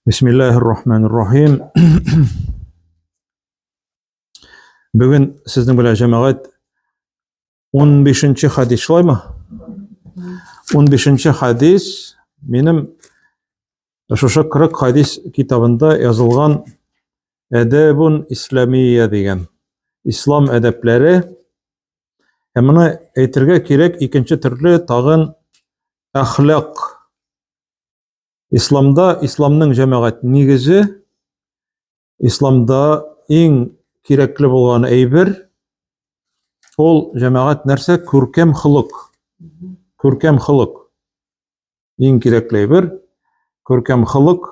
Бисмиллахир-рахманир-рахим. Бүген сезнең белән җәмәгать 15-нче хадис шулаймы? 15-нче хадис минем шушы 40 хадис китабында язылган Әдәбун исламия дигән ислам әдәпләре. Һәм моны әйтергә кирәк икенче төрле тагын әхлак. Исламда исламның җәмәгать нигезе, исламда иң кирәкле булган әйбер ул җәмәгать нәрсә? Күркәм холык. Күркәм холык. Иң кирәкле әйбер күркәм холык.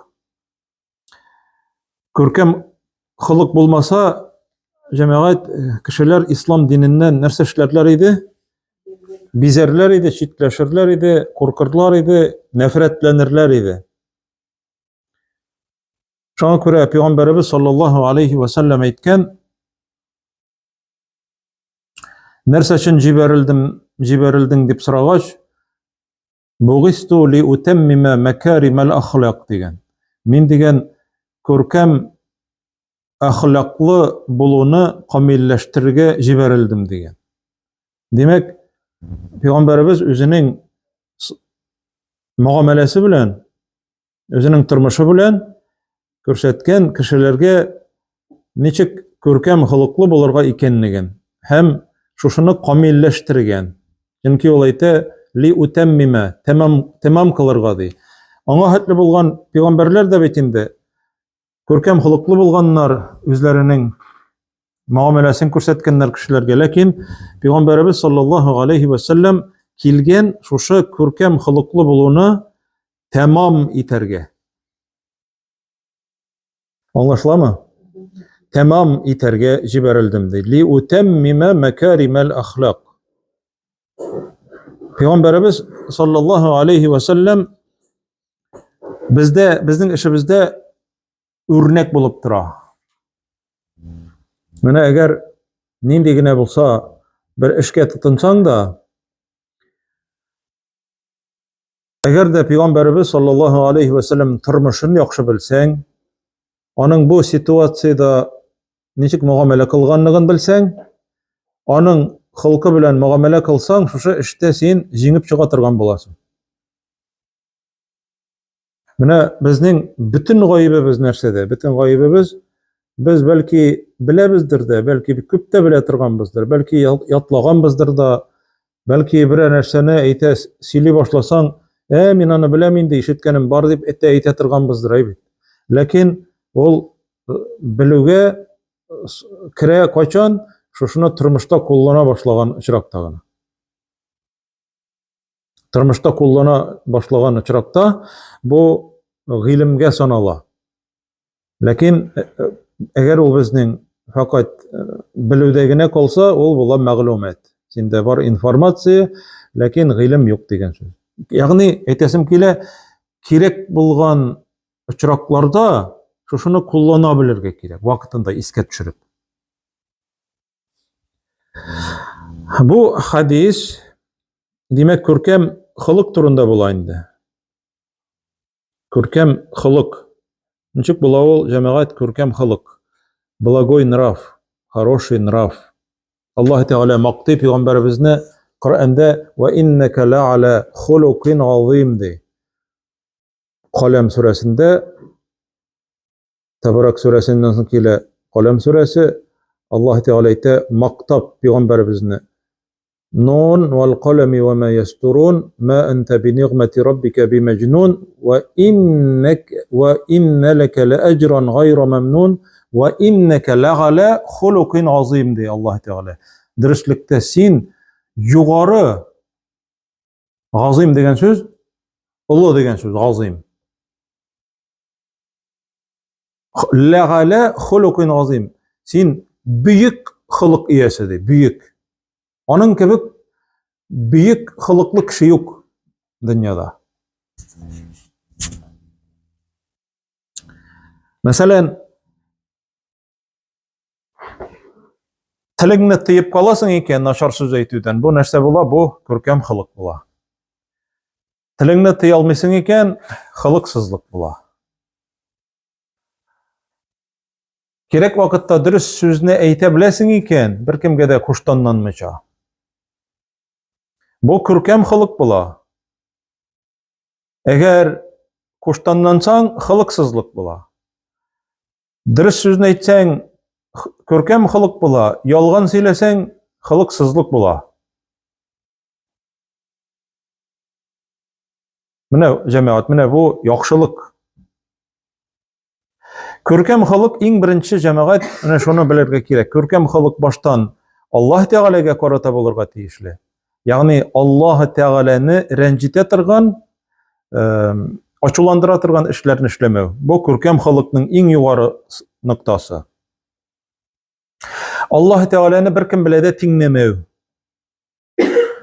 Күркәм холык булмаса, җәмәгать кешеләр ислам диненнән нәрсә эшләрләр иде? Бизәрләр иде, читләшерләр иде, куркырлар иде, нәфрәтләнерләр иде. Шуңа күрә Пәйгамбәрбез саллаллаһу алейхи ва саллям әйткән: нәрсә өчен җибәрелдең дип сорагач, бугисту ли утаммима макаримал ахлак дигән. Мин дигән күркәм әхлаклы булуны камилләштерергә җибәрелдем дигән. Димәк, Пәйгамбәрбез үзенең муамәләсе белән, үзенең тормышы белән күрсәткән кешеләргә ничек күркәм холыклы булырга икәнлеген һәм шушыны камилләштергән. Чөнки ул әйтә: ли утаммима, тәмам кылырга ди. Аңа хәтле булган пәйгамбәрләр дә бит инде күркәм холыклы булганнар, үзләренең муамәләсен күрсәткәннәр кешеләргә, ләкин Пәйгамбәрбез саллаллаһу алейхи ва саллям килгән шушы күркәм холыклы булуны тәмам итәргә. Аңлашыламы? Тәмам итәргә җибәрелдем ди. Ли утаммима макаримал ахлак. Пәйгамбәрбез саллаллаһу алейхи ва саллям безнең эшебездә үрнәк булып тора. Менә әгәр нинди генә булса бер эшкә тотынсаң да, әгәр дә Пәйгамбәрбез саллаллаһу алейхи ва саллям тормышын яхшы белсәң, аның бу ситуациядә ничек муамәлә кылганлыгын белсәң, аның холкы белән муамәлә кылсаң, шушы эштә син җиңеп чыга торган буласың. Менә безнең бөтен гаебебез нәрсәдә? Бөтен гаебебез без бәлки беләбездер дә, бәлки күп тә белә торганбыздыр, бәлки ятлаганбыздыр да, бәлки бер нәрсәне әйтә сөйли башласаң, мин аны беләм инде, ишеткәнем бар дип әйтә торганбыздыр әйбит. Ләкин ул белүгә керә кайчан? Шушыны тормышта куллана башлаган очракта гына. Тормышта куллана башлаган очракта бу гыйлемгә санала. Ләкин әгәр ул безнең фақат белүдә генә калса, ул була мәгълүмат. Синдә бар информация, ләкин гыйлем юк дигән сүз. Ягъни әйтәсем килә, кирәк булган очракларда шушыны куллана белергә кирәк, вакытында искә төшереп. Бу хадис, димәк, күркәм холык турында була инде. Күркәм холык. Ничек була ул җәмәгать күркәм холык? Благой нрав, хороший нрав. Аллаһ Тәгалә мактый Пәйгамбәрбезне Коръәндә: "Ва иннәка ла'ала хулукин азим" ди. Калам сүрәсендә, Табарак сүрәсеннән соң килә Калам сүрәсе, Аллаһ Тәгалә әйтә, мактап Пәйгамбәрбезне: "Нун вал қалами ва ма ястурун, ма анта би ниғмати раббика би мәҗнун, ва инна лака ла аҗран гайра мамнун, ва иннaka лағала хулукин азим" ди Аллаһ Тәгалә. Дөреслектә син югары, азим дигән сүз, олы дигән сүз, азим. Лағала хулукин азим. Син бүйек холык иясе ди, бүйек. Аның кебек бүйек холыклы кеше юк дөньяда. Мәсәлән, телеңне тыеп каласың икән начар сүз әйтүдән, бу нәрсә була? Бу күркәм холык була. Телеңне тыя алмыйсың икән, холыксызлык була. Керек вакытта дөрес сүзне әйтә беләсең икән, беркемгә дә куштанланмыйча. Бу күркәм холык була. Әгәр куштанлансаң, холыксызлык була. Дөрес сүзне әйтсәң, күркәм холык була. Ялган сөйләсәң, холыксызлык була. Менә җәмәгать, менә бу яхшылык. Күркәм холык иң беренче җәмәгать, менә шуны белергә кирәк. Күркәм холык баштан Аллаһ Тәгаләгә карата булырга тиешле. Ягъни Аллаһ Тәгаләне рәнҗитә торган, ачуландыра торган эшләрне эшләмәү. Бу күркәм холыкның иң югары ноктасы. Аллаһ Тәгаләне беркем белән дә тиңләмәү.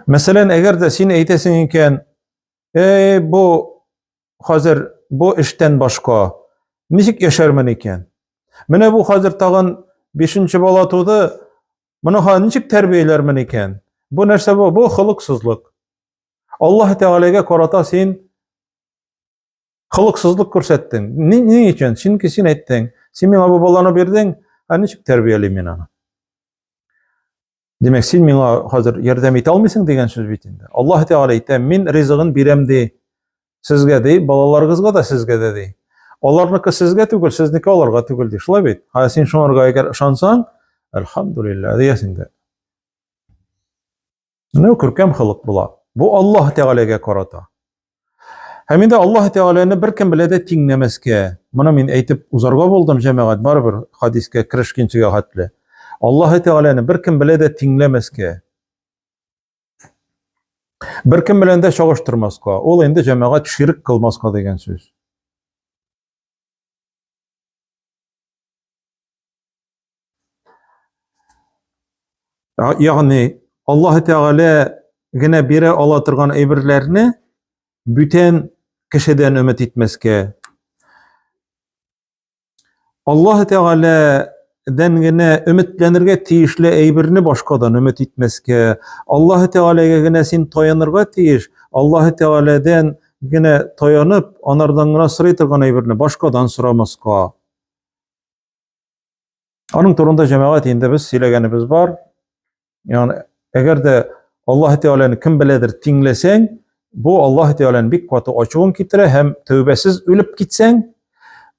Мәсәлән, әгәр дә син әйтәсең икән, бу хәзер бу эштән башка ничек яшәрмен икән? Менә бу хәзер тагын 5нче бала туды, моныга ничек тәрбияләрмен икән? Бу нәрсә бу? Бу холыксызлык. Аллаһ Тәгаләгә карата син холыксызлык күрсәттең. Ни өчен? Чөнки син әйттең, син миңа бу баланы бирдең, ничек тәрбиялим мин аны? Демәк, син миңа хәзер ярдәм итә алмыйсың дигән сүз бит инде. Аллаһ Тәгалә әйтә, мин ризыгын бирәм ди. Сезгә ди, балаларыгызга да сезгә дә ди. Аларныкы сезгә түгел, сезнеке аларга түгел ди. Шулай бит? Син шуңарга әгәр ышансаң, әлхәмдүлилләһ диясең дә. Менә күркәм холык була. Бу Аллаһ Тәгаләгә карата. Һәм инде Аллаһ Тәгаләне беркем белән дә тиңләмәскә. Моны мин әйтеп узарга булдым, җәмәгать, барыбер хадискә керешкенчегә хәтле. Аллаһ Тәгаләне беркем белән дә тиңләмәскә. Беркем белән дә чагыштырмаска. Ул инде җәмәгать ширк кылмаска дигән сүз. Ягъни Аллаһ Тәгалә генә бирә ала торган әйберләрне бүтән кешедән өмет итмәскә. Аллаһ Тәгаләдән генә өметләнергә тиешле әйберне башкадан өмет итмәскә. Аллаһ Тәгаләгә генә син таянырга тиеш. Аллаһ Тәгаләдән генә таянып, анардан гына сорый торган әйберне башкадан сорамаска. Аның турында җәмәгать инде без сөйләгәнебез бар. Ягъни әгәр дә Аллаһ Тәгаләне кем беләдер тиңләсәң, бу Аллаһ Тәгаләнең бик каты ачуын китерә һәм тәүбәсез үлеп китсәң,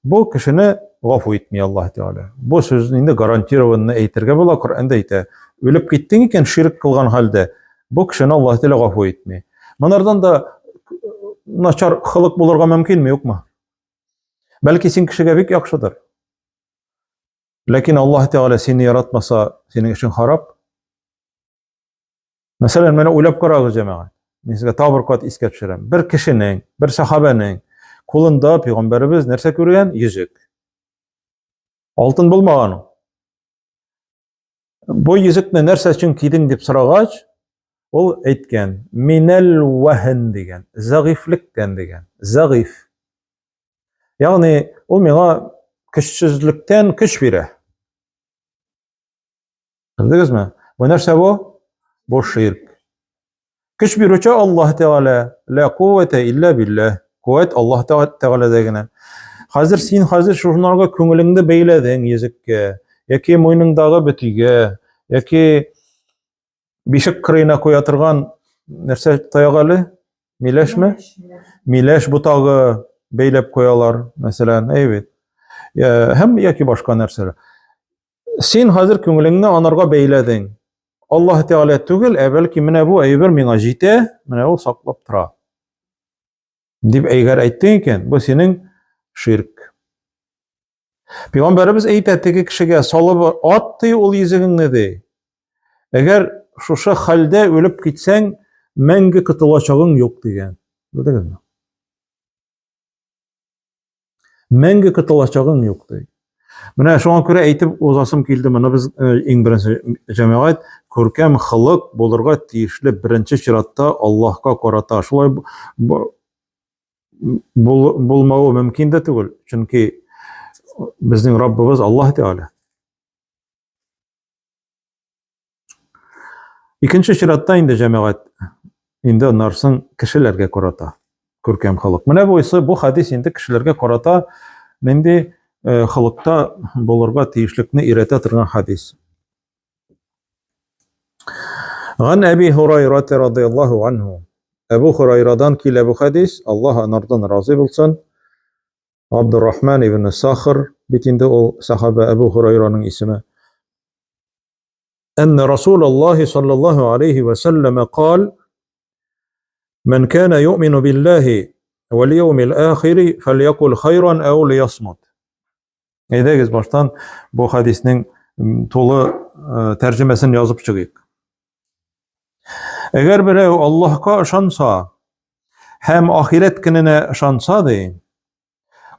бу кешене гафу итми Аллаһ Тәгалә. Бу сүзне инде гарантированно әйтергә була, Коръәндә әйтә. Үлеп киттең икән ширк кылган хәлдә, бу кешене Аллаһ Тәгалә гафу итми. Монардан да начар холык булырга мөмкинме, юкмы? Бәлки син кешегә бик яхшыдыр. Ләкин Аллаһ Тәгалә сине яратмаса, синең өчен харап. Мәсәлән, менә уйлап карагыз, җәмәгать. Мин сезгә табыр кат искә төшерәм. Бер кешенең, бер сахабаның кулында Пәйгамбәрбез нәрсә күргән? Йөзек. Алтын булмаган. Бу йөзекне нәрсә өчен кидең дип сорагач, ул әйткән, минәл ваһн дигән, зәгыйфлектән дигән. Зәгыйф. Ягъни ул миңа көчсезлектән көч бирә. Белдегезме? Бу нәрсә бу? Бу ширк. Көч бирүче Аллаһ Тәгалә. Ла куввата илля билләһ. Куәт Аллаһ Тәгаләдә генә. Хәзер син шунарга күңелеңне бәйләдең йөзеккә, яки муйныңдагы битигә, яки бишек кырыена куя торган нәрсә таягы әле? Миләшме? Миләш бутагы бәйләп куялар, мәсәлән, әйбит. Һәм яки башка нәрсәләр. Син хәзер күңелеңне анарга бәйләдең. Аллаһ Тәгалә түгел, бәлки менә бу әйбер миңа җитә, менә ул саклап тора. Дип әгәр әйттең икән, бу синең ширк. Пәйгамбәрбез әйтә, теге кешегә салып атты ул йөзегеңне ди. Әгәр шушы хәлдә үлеп китсәң, мәңге кытылачагың юк дигән. Белдегезме? Мәңге кытылачагың юк ди. Менә шуңа күрә әйтеп узасым килде, моны без иң беренче җәмәгать күркәм холык булырга тиешле беренче чиратта Аллаһка карата. Шулай булмауы мөмкин дә түгел, чөнки безнең Раббыбыз Аллаһ Тәгалә. Икенче чиратта инде җәмәгать инде нарсын кешеләргә карата. Күркәм холык. Менә бу хадис инде кешеләргә карата нинди халыкта булырга тиешлекне өйрәтә торган хадис. Ган Әби Хурайра радиллаһу анһу. Әбу Хурайрадан килә бу хадис, Аллаһ анардан разый булсын. Абдуррахман ибн Сахр бит инде ул сахаба Әбу Хурайраның исеме. أن رسول الله صلى الله عليه وسلم قال: من كان يؤمن بالله واليوم الآخر فليقل خيرا أو ليصمت. Әйдәгез баштан бу хадиснең тулы тәрҗемәсен язып чыгыйк. Әгәр берәү Аллаһка ышанса һәм ахирет көненә ышанса ди,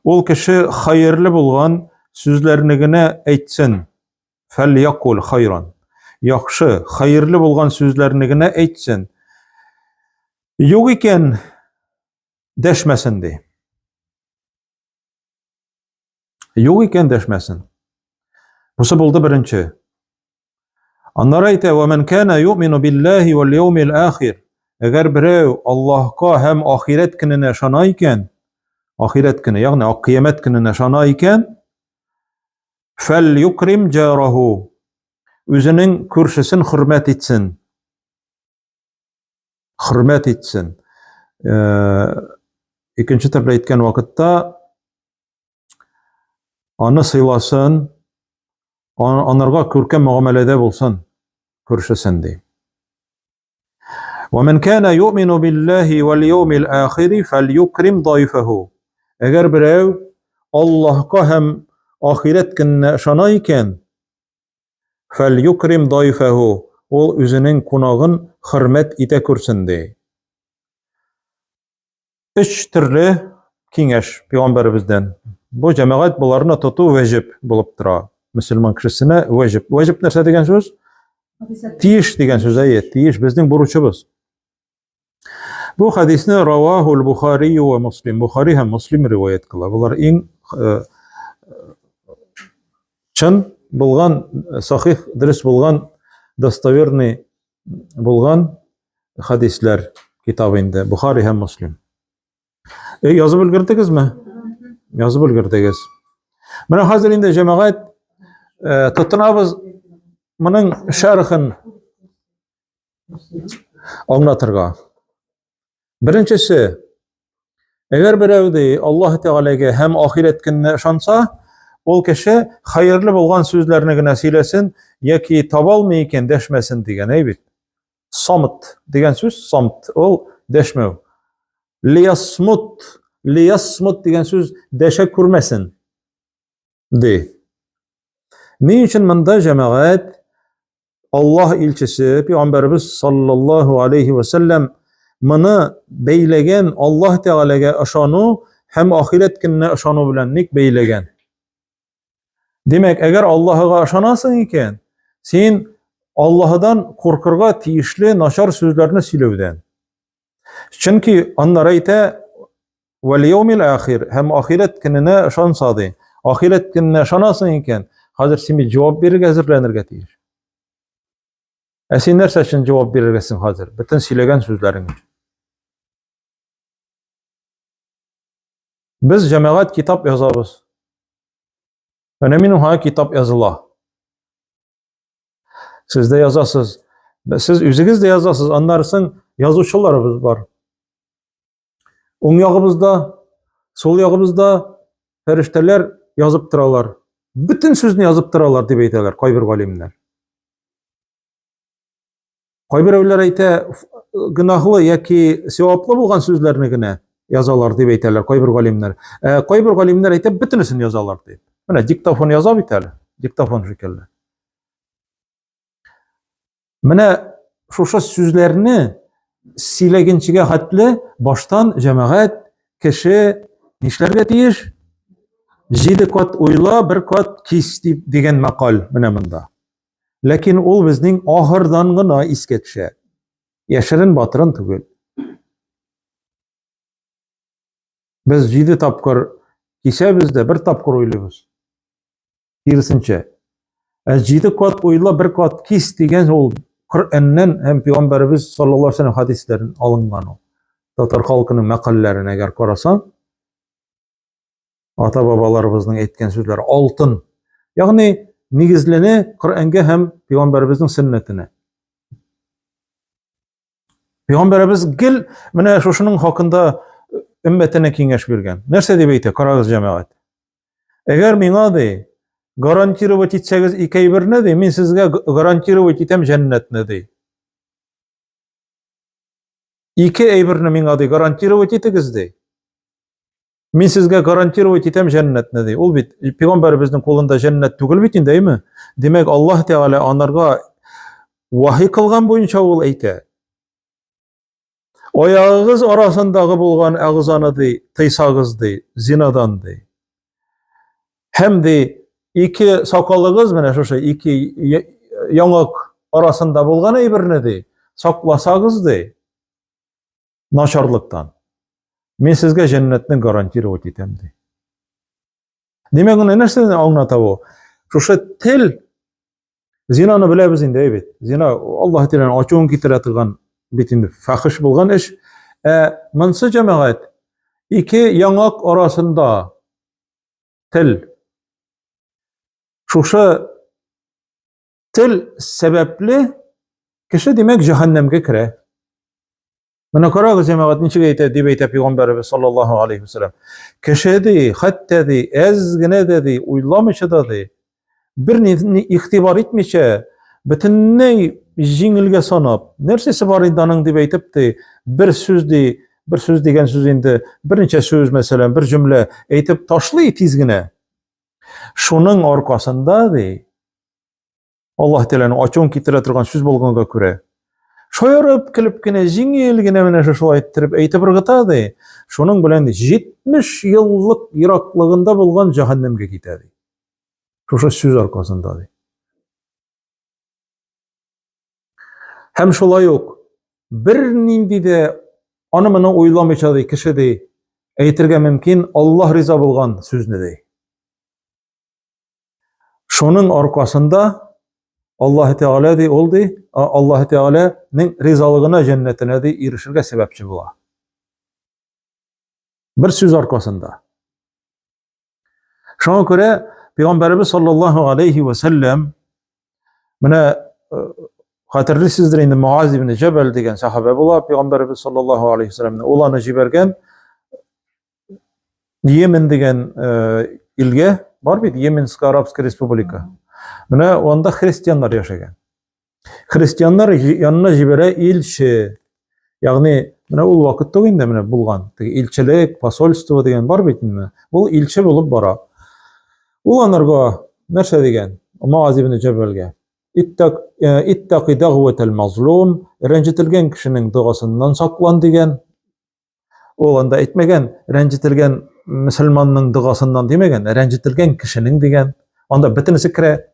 ул кеше хәерле булган сүзләрне генә әйтсен. Фәльякул хайран. Яхшы, хәерле булган сүзләрне генә әйтсен. Юк икән дәшмәсен ди. Юк икән дәшмәсен. Бусы булды беренче. Аннары әйтә: "Ва ман кана юъмину биллаһи вал яумил ахир." Әгәр берәү Аллаһка һәм ахирет көненә ышана икән, ахирет көне, ягъни кыямәт көненә ышана икән, фәльюкрим җараху. Үзенең күршесен хөрмәт итсен. Хөрмәт итсен. Икенче төрле әйткән вакытта аны сыйласын, анарга күркәм мөгамәләдә булсын күршесен ди. ومن كان يؤمن بالله واليوم الآخر فليكرم ضيفه. Әгәр берәү Аллаһка һәм ахирет көненә ышана икән, فليكرم ضيفه. Ул үзенең кунагын хөрмәт итә күрсен ди. Өч төрле киңәш пәйгамбәребездән. Бу җәмәгать буларны тоту ваҗиб булып тора. Мөселман кешесенә ваҗиб. Ваҗиб нәрсә дигән сүз? Тиеш дигән сүз, тиеш безнең бурычыбыз. Бу хадисне равахул Бухари ва Муслим. Бухари һәм Муслим риваят кыла. Булар иң чын булган, сахих, дөрес булган, достоверный булган хадисләр китабында. Бухари һәм Муслим. Язып өлгердегезме? Язып өлгердегез. Менә хәзер инде җәмәгать тотынабыз моның шәрхен аңлатырга. Беренчесе, әгәр берәү Аллаһ Тәгаләгә һәм ахирет көненә ышанса, ул кеше хәерле булган сүзләрне генә сөйләсен, яки таба алмый икән дәшмәсен дигән бит. Самт дигән сүз, самт, ул дәшмәү. Лиясмут дигән сүз дәшә күрмәсен ди. Ни өчен монда җәмәгать Аллаһ илчесе Пәйгамбәрбез саллаллаһу алейхи ва саллям моны бәйләгән Аллаһ Тәгаләгә ышану һәм ахирет көненә ышану белән ник бәйләгән? Демәк, әгәр Аллаһга ышанасың икән, син Аллаһдан куркырга тиешле начар сүзләрне сөйләүдән. Чөнки аннар әйтә: "Вал яумил ахир", һәм ахирет көненә ышанса ди. Ахирет көненә ышанасың икән, хәзер син җавап бирергә әзерләнергә тиеш. Син нәрсә өчен җавап бирергәсең хәзер? Бөтен сөйләгән сүзләрең. Без җәмәгать китап язабыз. Менә минем китап языла. Сез дә язасыз. Сез үзегез дә язасыз. Аннарсын язучыларыбыз бар. Уң ягыбызда, сол ягыбызда фәрештәләр язып торалар. Бөтен сүзне язып торалар дип әйтәләр кайбер галимнәр. Кайберәүләр әйтә, гөнаһлы яки саваплы булган сүзләрне генә язалар дип әйтәләр кайбер галимнәр. Кайбер галимнәр әйтә, бөтенесен язалар дип. Менә диктофон яза бит әле. Диктофон шикелле. Менә шушы сүзләрне сөйләгәнчегә хәтле баштан җәмәгать кеше нишләргә тиеш? 7 кат уйла, 1 кат кис дигән мақал менә монда. Ләкин ул безнең ахырдан гына искә төшә. Яшерен батырын түгел. Без 7 тапкыр кисәбез дә 1 тапкыр уйлыйбыз. Киресенчә. 7 кат уйла, 1 кат кис дигән ул Коръәннән һәм Пәйгамбәрбез саллаллаһу алейһи ва саллям хадисләрен алынган ул. Татар халкының мәкалләрен әгәр карасаң, ата-бабаларыбызның әйткән сүзләре алтын. Ягъни нигезлене Коръәнгә һәм Пәйгамбәребезнең сөннәтенә. Пәйгамбәребез гел менә шушының хакында өммәтенә киңәш биргән. Нәрсә дип әйтә? Карагыз, җәмәгать. Әгәр миңа ди гарантировать итсәгез ике әйберне ди, мин сезгә гарантировать итәм җәннәтне ди. Ике әйберне миңа ди гарантировать итегез ди. Мин сезгә гарантировать итәм җәннәтне ди. Ул бит Пәйгамбәребезнең кулында җәннәт түгел бит инде, әйме? Демәк, Аллаһ Тәгалә анарга вахи кылган буенча ул әйтә. Аягыгыз арасындагы булган агызаны ди, тыйсагыз ди, зинадан ди. Һәм ди, ике сакалыгыз менә шушы ике яңак арасында булган әйберне ди, сакласагыз ди, начарлыктан. Мин сезгә җәннәтне гарантировать итәм ди. Демәк, нәрсәне аңлата бу? Шушы тел, зинаны беләбез инде, әйбит. Зина Аллаһ Тәгаләнең ачуын китерә торган бит инде, фахиш булган эш. Монсы җәмәгать, ике яңак арасында тел. Шушы тел сәбәпле кеше демәк җәһәннәмгә керә. Менә карагыз, җәмәгать, ничек әйтә дип әйтә Пәйгамбәребез саллаллаһу алейхи ва саллям. Кеше ди, хәтта ди, әз генә дә ди, уйламыйча да ди, бер ни игътибар итмичә, бөтенләй җиңелгә санап, нәрсәсе бар инде аның дип әйтеп ди, бер сүз дигән сүз инде, берничә сүз, мәсәлән, бер җөмлә әйтеп ташлый тиз генә. Шуның аркасында ди, Аллаһ Тәгаләнең ачуын китерә торган сүз булганга күрә, шаярып килеп кенә җиңел генә менә шулай әйтеп ыргыта ди. Шуның белән 70 еллык ераклыгында булган җәһәннәмгә китә ди. Шушы сүз аркасында ди. Һәм шулай ук бер нинди дә аны-моны уйламыйча ди, кеше ди, әйтергә мөмкин Аллаһ риза булган сүзне ди. Шуның аркасында Аллаһ Тәгалә ди, ул ди, Аллаһ Тәгаләнең ризалыгына, җәннәтенә ди ирешергә сәбәпче була. Бер сүз аркасында. Шуңа күрә Пәйгамбәребез саллаллаһу алейхи ва саллям менә хәтерлисездер инде, Муаз ибн Җабал дигән сахаба була, Пәйгамбәребез саллаллаһу алейхи ва саллямны ул аны җибәргән Йемен дигән илгә, бар бит, Йеменская Арабская Республика. Менә анда христианнар яшәгән. Христианнар янына җибәрә илче. Ягъни менә ул вакытта инде менә булган. Илчелек, посольство дигән бар бит инде. Ул илче булып бара. Ул анарга нәрсә дигән? Муаз ибн Җабалгә. Иттaqi дагъватал мазлум, рәнҗетелгән кешенең дуасыннан саклан дигән. Ул анда әйтмәгән, рәнҗетелгән мөселманның дуасыннан димәгән, рәнҗетелгән кешенең дигән. Анда бөтенесе керә.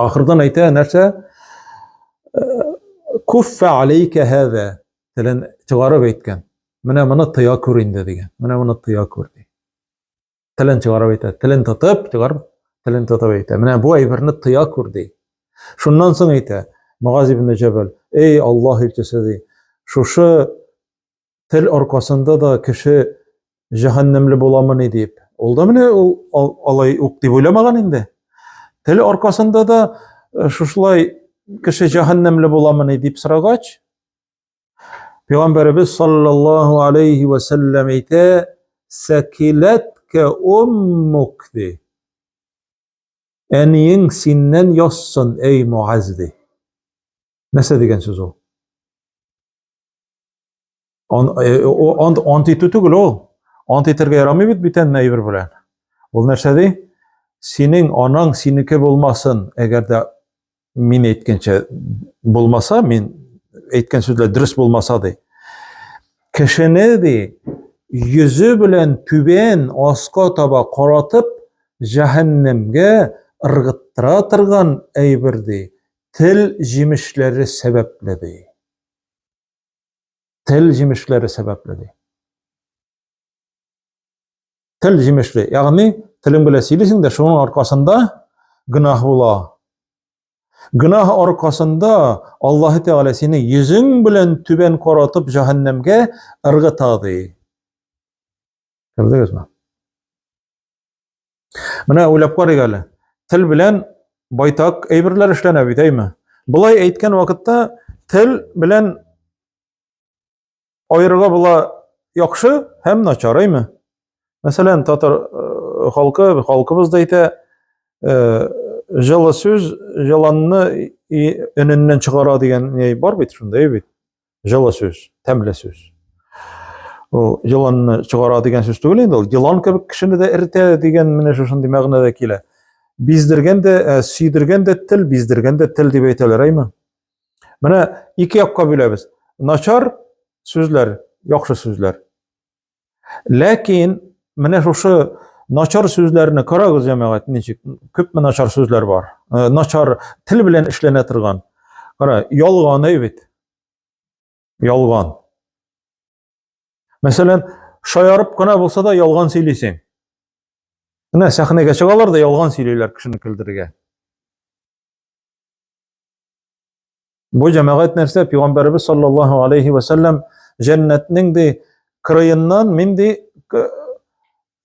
Ахырдан әйтә нәрсә? Куффа алейка һәза. Телен чыгарып әйткән. Менә моны тыя күр инде дигән. Менә моны тыя күр ди. Телен чыгарып әйтә. Телен тотып, чыгарып, телен тотып әйтә. Менә бу әйберне тыя күр ди. Шуннан соң әйтә, Муаз ибн Җабал, эй Аллаһ илчесе ди, шушы тел аркасында да кеше җәһәннәмле буламыни дип. Ул да менә ул алай ук дип уйламаган инде. Тел аркасында да шушылай кеше җәһәннәмле буламыни дип сорагач, Пәйгамбәребез саллаллаһу алейхи ва саллям әйтә, сәкиләткә уммук ди. Әниең синнән яссын, эй Муаз ди. Нәрсә дигән сүз ул? Ант итү түгел ул. Ант итәргә ярамый бит бүтән әйбер белән. Ул нәрсә ди? Синең анаң синеке булмасын, әгәр дә мин әйткәнчә булмаса, мин әйткән сүзләр дөрес булмаса ди. Кешене ди, йөзе белән түбән аска таба каратып, җәһәннәмгә ыргыттыра торган әйбер ди. Тел җимешләре сәбәпле ди. Тел җимешләре сәбәпле ди. Тел җимешле, ягъни телең белән сөйлисең дә, шуның аркасында гөнаһ була. Гөнаһ аркасында Аллаһ Тәгалә сине йөзең белән түбән каратып җәһәннәмгә ыргыта ди. Күрдегезме? Менә уйлап карыйк әле. Тел белән байтак әйберләр эшләнә бит, әйме? Булай әйткән вакытта тел белән аерырга була яхшы һәм начар, әйме? Мәсәлән, татар халкыбыз да әйтә, җылы сүз җыланны өненнән чыгара дигән бар бит шунда, бит. Җылы сүз, тәмле сүз. Ул җыланны чыгара дигән сүз түгел инде ул. Җылан кебек кешене дә эретә дигән менә шундый мәгънәдә килә. Биздергән дә, сөйдергән дә тел, биздергән дә тел дип әйтәләр, әйме? Менә ике якка бүләбез. Начар сүзләр, яхшы сүзләр. Ләкин менә шушы начар сүзләрне карагыз, җәмәгать, ничек күпме начар сүзләр бар. Начар тел белән эшләнә торган. Кара, ялган бит. Ялган. Мәсәлән, шаярып кына булса да ялган сөйлисең. Менә сәхнәгә чыгалар да ялган сөйлиләр кешене көлдерергә. Бу җәмәгать нәрсә? Пәйгамбәрбез саллаллаһу алейхи ва саллям җәннәтнең ди кырыеннан мин ди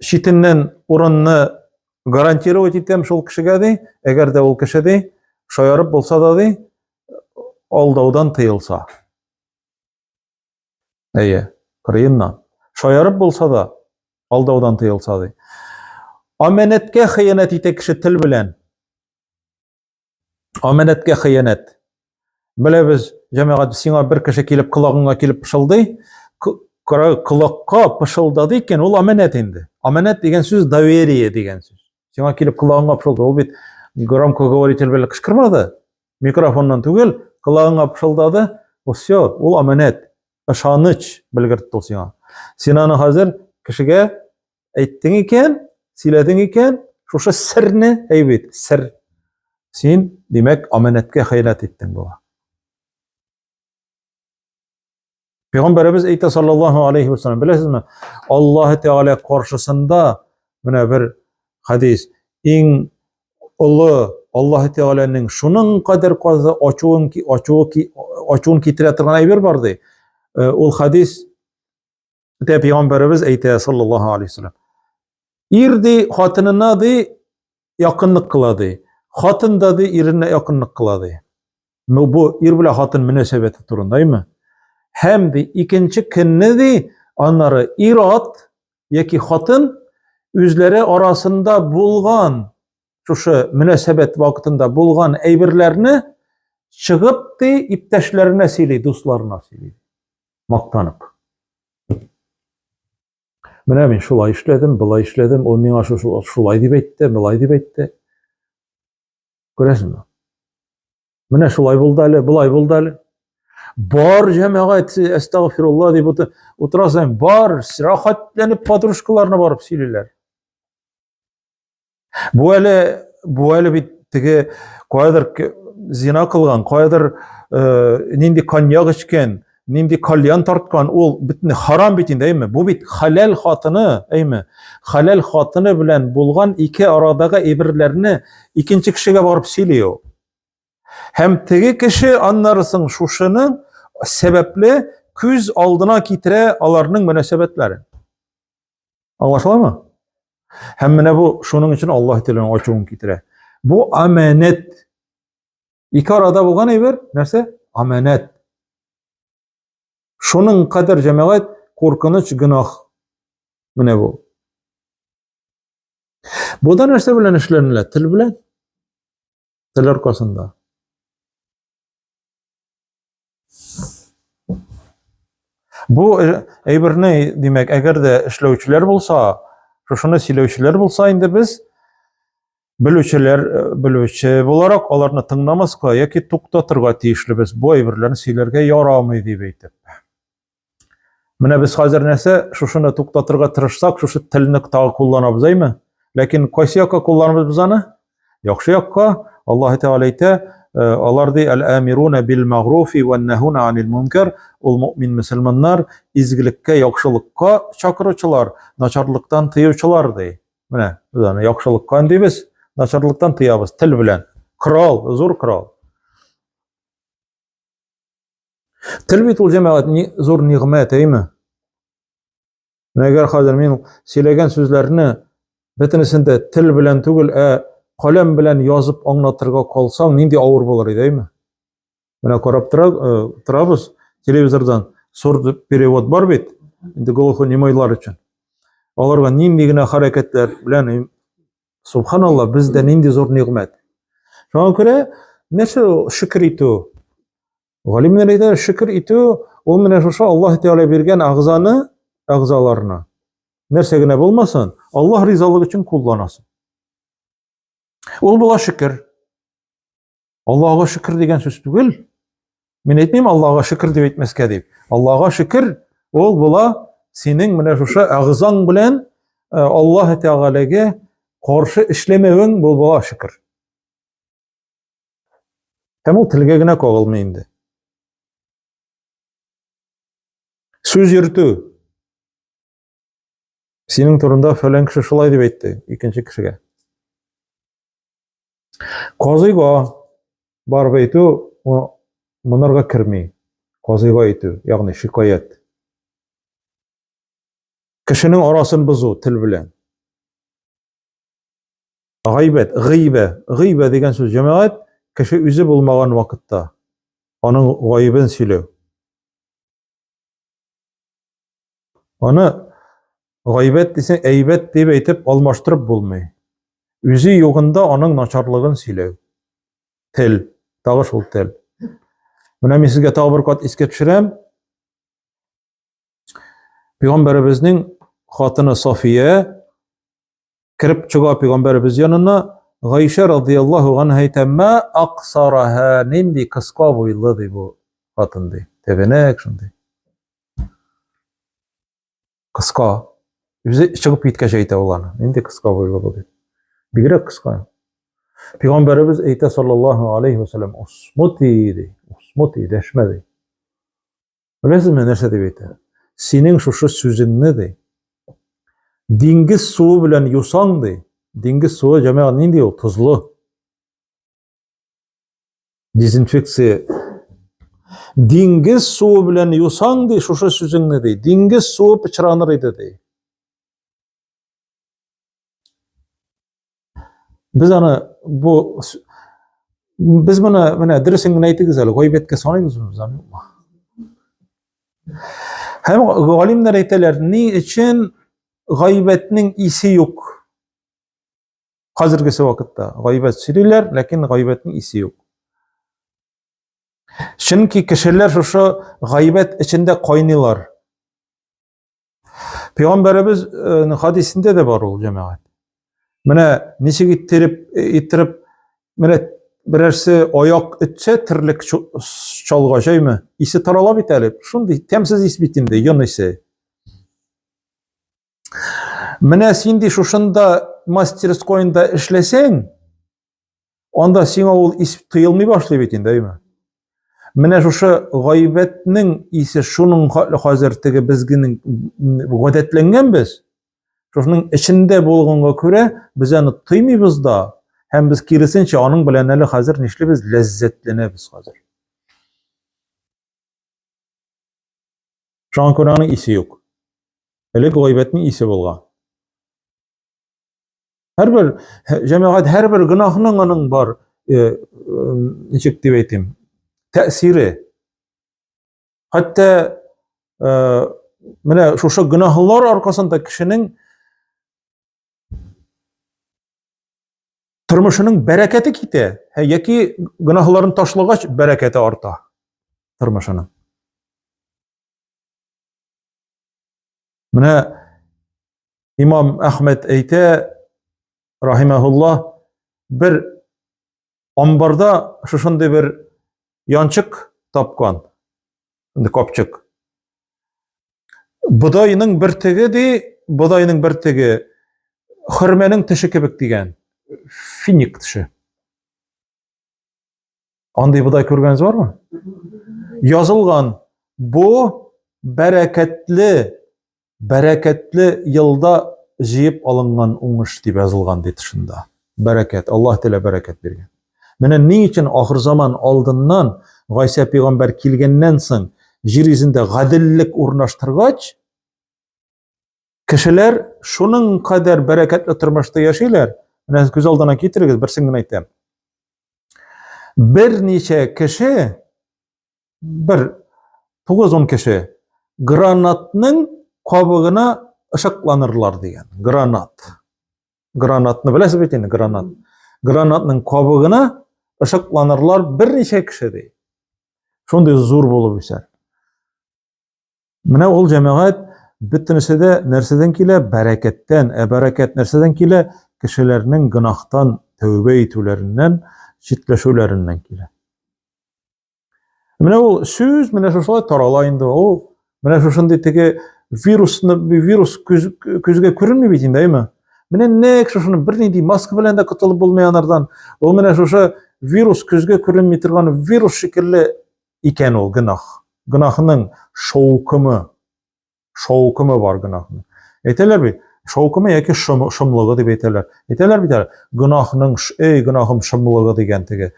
шитеннән урынны гарантировать итәм шул кешегә ди, әгәр дә ул кеше ди шаярып булса да ди алдаудан тыелса. Әйе, кырыеннан. Шаярып булса да алдаудан тыелса ди. Аманәткә хыянат итә кеше тел белән. Аманәткә хыянат. Беләбез, җәмәгать, сиңа бер кеше килеп колагыңа килеп пышылдый, колакка пышылдады икән, ул аманәт инде. Аманәт дигән сүз доверие дигән сүз. Сиңа килеп колагыңа пышылды, ул бит громкоговоритель белән кычкырмады, микрофоннан түгел, колагыңа пышылдады, всё, ул аманәт, ышаныч белгертте ул сиңа. Син аны хәзер кешегә әйттең икән, сөйләдең икән, шушы серне әйбит, сер. Син, димәк, аманәткә хыянат иттең була. Пәйгамбәрбез әйтә саллаллаһу алейхи ва саллям, беләсезме? Аллаһ Тәгалә каршысында менә бер хадис, иң улы Аллаһ Тәгаләнең шуның кадәр ачуын китерә торган әйбер бар ди. Ул хадис Пәйгамбәрбез әйтә саллаллаһу алейхи ва саллям. Ир ди хатынына ди якынлык кыла ди. Хатын да ди иренә якынлык кыла ди. Бу ир белән хатын мөнәсәбәте турында, әйме? Һәм ди икенче көнне ди аннары ир-ат яки хатын үзләре арасында булган шушы мөнәсәбәт вакытында булган әйберләрне чыгып ди иптәшләренә сөйли, дусларына сөйли. Мактанып. Менә мин шулай эшләдем, булай эшләдем, ул миңа шулай дип әйтте, булай дип әйтте. Күрәсезме? Менә шулай булды әле, булай булды әле. Бар җәмәгать, әстәгъфирулла дип утырасың, бар рәхәтләнеп подружкаларына барып сөйлиләр. Бу әле бит теге кайдыр зина кылган, кайдыр нинди коньяк эчкән, нинди кальян тарткан, ул битне харам бит инде, әйме? Бу бит халал хатыны, әйме? Халал хатыны белән булган ике арадагы әйберләрне икенче кешегә барып сөйли ул. Һәм теге кеше аннарысын шушының сәбәпле күз алдына китерә аларның мөнәсәбәтләрен. Аңлашыламы? Һәм менә бу шуның өчен Аллаһ Тәгалә ачуын китерә. Бу аманат. Ике арада булган әйбер нәрсә? Аманат. Шуның кадәр җәмәгать куркыныч гынах. Менә бу. Бу да нәрсә белән эшләнелә? Тел белән. Тел аркасында. Бу әйберне, димәк, әгәр дә эшләүчеләр булса, шушыны сөйләүчеләр булса, инде без белүче буларак аларны тыңламаска яки туктатырга тиешлебез. Бу әйберләрне сөйләргә ярамый дип әйтеп. Менә без хәзер нәрсә, шушыны туктатырга тырышсак, шушы телне тагы кулланабыз, әйме? Ләкин кайсы якка кулланабыз без аны? Яхшы якка. Аллаһ Тәгалә әйтә, алар ди ал-амируна бил-магруфи ва-нахуна анил мункар. Ул мөмин мөселманнар изгилеккә, яхшылыкка чакыручылар, начарлыктан тыючылар ди. Менә без аны яхшылыкка дибез, начарлыктан тыябыз тел белән. Крал, зур крал. Тел бит ул җәмәгать зур нигъмәт, әйме? Әгәр хәзер мин сөйләгән сүзләрне Бөтенесендә тел белән түгел, каләм белән язып аңлатырга калсаң, нинди авыр булыр иде, әйме? Менә карап торабыз телевизордан, сурд перевод бар бит, инде глухонемойлар өчен. Аларга нинди генә хәрәкәтләр белән, субханалла, бездә нинди зур нигъмәт. Шуңа күрә нәрсә шөкер итү? Галимнәр әйтә, шөкер итү ул менә шушы Аллаһ Тәгалә биргән агъзаларны нәрсә генә булмасын, Аллаһ ризалыгы өчен кулланасың. Ул була шөкер. Аллаһка шөкер дигән сүз түгел. Мин әйтмим Аллаһка шөкер дип әйтмәскә дип. Аллаһка шөкер ул була синең менә шушы агъзаң белән Аллаһ Тәгаләгә каршы эшләмәвең, бу була шөкер. Һәм ул телгә генә кагылмый инде. Сүз йөртү. Синең турында фәлән кеше шулай дип әйтте икенче кешегә. Казыйга барып әйтү монарга керми. Казыйга әйтү, ягъни шикаят. Кешенең арасын бозу тел белән. Гыйбә дигән сүз, җәмәгать, кеше үзе булмаган вакытта аның гайыбын сөйләү. Аны гайбәт дисәң, әйбәт дип әйтеп алмаштырып булмый. Үзе югында аның начарлыгын сөйләү. Тел, тагы шул тел. Менә мин сезгә тагы бер кат искә төшерәм. Пәйгамбәребезнең хатыны Сафия кирип чыга пәйгамбәребез янына, Гайша радиллаһу анха әйтәммә аксараха, нинди кыска буйлы ди бу хатын ди. Тәбәнәк шундый. Кыска. Үзе чыгып киткәч әйтә ул аны. Нинди кыска буйлы бу ди. Бигрәк кыска. Пәйгамбәребез әйтә саллаллаһу алейхи ва саллям, усмути ди. Усмути дәшмә ди. Беләсезме нәрсә дип әйтә? Синең шушы сүзеңне ди. Диңгез суы белән юсаң ди. Диңгез суы җәмәгать нинди ул? Тозлы. Дезинфекция. Диңгез суы белән юсаң ди шушы сүзеңне ди. Диңгез суы пычраныр иде ди. Без аны biz менә дөресен генә әйтегез әле, гайбәткә саныйбызмы без аны? Һәм галимнәр әйтәләр, ни өчен гайбәтнең исе юк? Хәзергесе вакытта гайбәт сөйлиләр, ләкин гайбәтнең исе юк. Чөнки кешеләр шушы гайбәт içендә кайнылар. Пәйгамбәребез хадисендә дә бар ул, җәмәгать. Менә ничек иттереп, менә берәрсе аяк үтсә, тирлек чалгач, әйме? Исе тарала бит әле. Шундый тәмсез ис бит инде, йон исе. Менә син ди шушында мастерскойында эшләсәң, анда сиңа ул ис тыелмый башлый бит инде, әйме? Менә шушы гайбәтнең исе шуның хәзер теге безгенең гадәтләнгәнбез. Шуның içində булганга күрә без аны тыймыйбыз да, һәм без киресенчә аның белән әле хәзер нишлибез? Ләззәтләнәбез хәзер. Шуңа күрә аның исе юк. Әле гайбәтнең исе булган. Һәрбер җәмәгать, һәрбер гынаһның аның бар, ничек дип әйтим, тәэсире. Хәтта менә шушы гынаһлар аркасында кешенең тормышының бәрәкәте китә. Яки гынаһларын ташлагач бәрәкәте арта тормышының. Менә Имам Әхмәд әйтә, рахимаһуллаһ, бер амбарда шушындай бер янчык тапкан, капчык. Бодайның бер теге ди, бодайның бер теге хөрмәнең теше кебек дигән. Финик теше. Андый бодай күргәнез бармы? Язылган, бу бәрәкәтле елда җыеп алынган уңыш дип язылган ди тышында. Бәрәкәт, Аллаһ Тәгалә бәрәкәт биргән. Менә ни өчен ахыр заман алдыннан Гайса пәйгамбәр килгәннән соң җир йөзендә гаделлек урнаштыргач, кешеләр şunun kadar bereketli tırmışta yaşaylar. Menä göz aldana kitiririz, birsinden aýtam. Bir neçe kişi, bir 9-10 kişi granatның kabuğuna ışıklanırlar diyen. Granat. Granatını bilesiz bitini, granat. Granatның kabuğuna ışıklanırlar bir neçe kişi deyip. Şonday zor bolup üser. Menä ol jemaat bütünüse de nerseden kile bereketten, bereket nerseden kile kişilerinin günahtan tövbe etүүлerinden, çitleşүүлerinden kile. Menä ol söz menä şuşalay taralayındı. O menä şuşunday tege virus közge görünmüyor bitin değil. Menä nek şuşunu bir nedi maska bilen de kutulup bolmayanlardan. O menä şuşa virus közge görünmüyor turgan virus şekilli iken ol günah. Günahının şovkumu var günahının. Eteler bi, şovkumu yaki şımlığı dip eteler. Eteler biter, günahının, ey günahım şımlığı degen tege.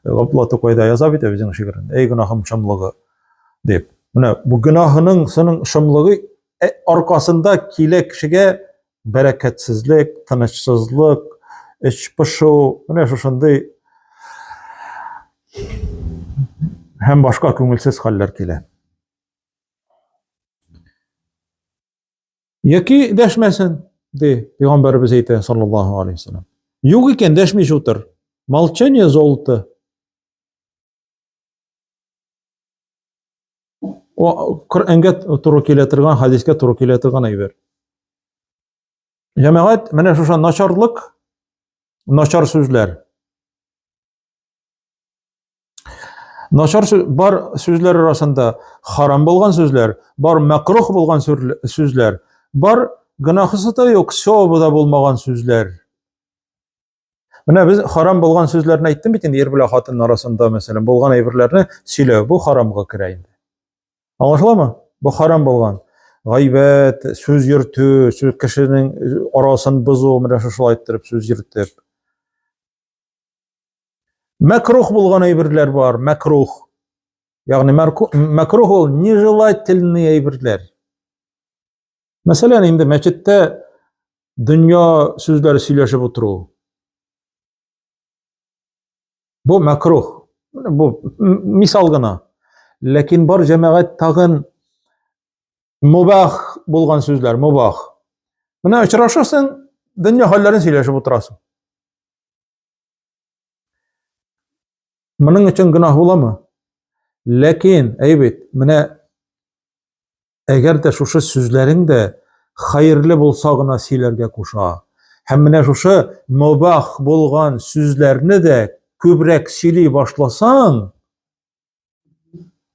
Abdullah Tokoy'da yazab ete bizim şiirin. Ey günahım şımlığı dip. Bu günahının senin şımlığı arkasında kile kişige bereketsizlik, tanışsızlık, içpışu, şuşunday hem başka köngülsiz haller kile. Yaki deşmesin de Peygamberimiz aytdı sallallahu aleyhi ve sellem. Yok iken deşmiş otur. Молчание золото. O Kur'an'a turu kiletirgan, hadiske turu kiletirgan ayber. Cemaat menä şuşa naçarlık, naçar sözler. Naçar bar sözler arasında haram bolgan sözler, bar makruh bolgan sözler, bar günahısı da yok, sevabı da bolmagan sözler. Menä biz haram bolgan sözlerini aýtdym bitin er bilen hatynın arasında mesela bolgan aýberlerini süýlep, bu haramga kirýär. Anlaşılama? Bu haram bolgan. Gaybet, söz yürtü, söz kişinin arasını bozup, menä şuşal aýtdyryp söz yürtüp. Makruh bolgan aýberler bar, makruh. Ягни makruh ol нежелательный aýberler. Mesela indi meçitde dünya sözleri süýleşip oturup. Bu makruh. Bu misal gana. Lakin bar jemaat tagın mubah bolgan sözler, mubah. Menä uçraşasyň, dünya hallaryny süýleşip oturasyň. Munyň üçin günah bolamy? Lakin aýbet, menä eger de şuşa sözleriň de haýyrly bolsa gana süýlerge koşa. Hem menä şuşa mubah bolgan sözlerini de köbrek süýley başlasaň,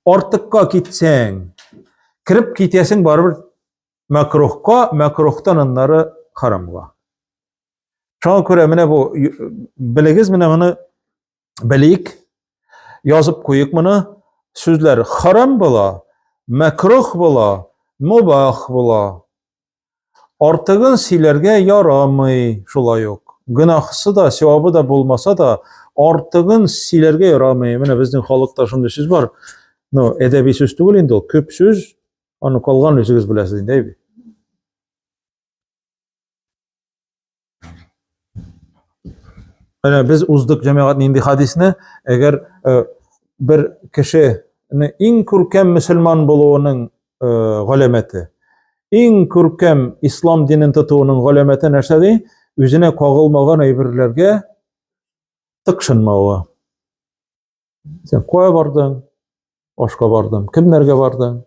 ortykka gitseň, kirip gitýäsiň barbyr makruhka, makruhdan anlary haramga. Şoňa görä menä bu bilegiz, menä muny bilik, ýazyp goýyk muny. Sözler haram bola, makruh bola, mubah bola. Ortygyn süýlerge ýaramay, şolay yok. Günahsy da, sevabı da bolmasa da ortygyn süýlerge ýaramay. Menä bizning halykda şonday söz bar. No, edebi söz tugul indi o, köp söz, onu kalgan özüňiz bilesiz indi. Menä biz uzdyk jemaatnyň indi hadisine, eger bir kişi iň körkem musulman boluwynyň galameti, iň körkem islam dinini tutuwynyň galameti näçedi? Üzüne kagylmagan aýberlerge tykşynmagy. Sen koýa bardyň, oşka bardyň, kimlerge bardyň?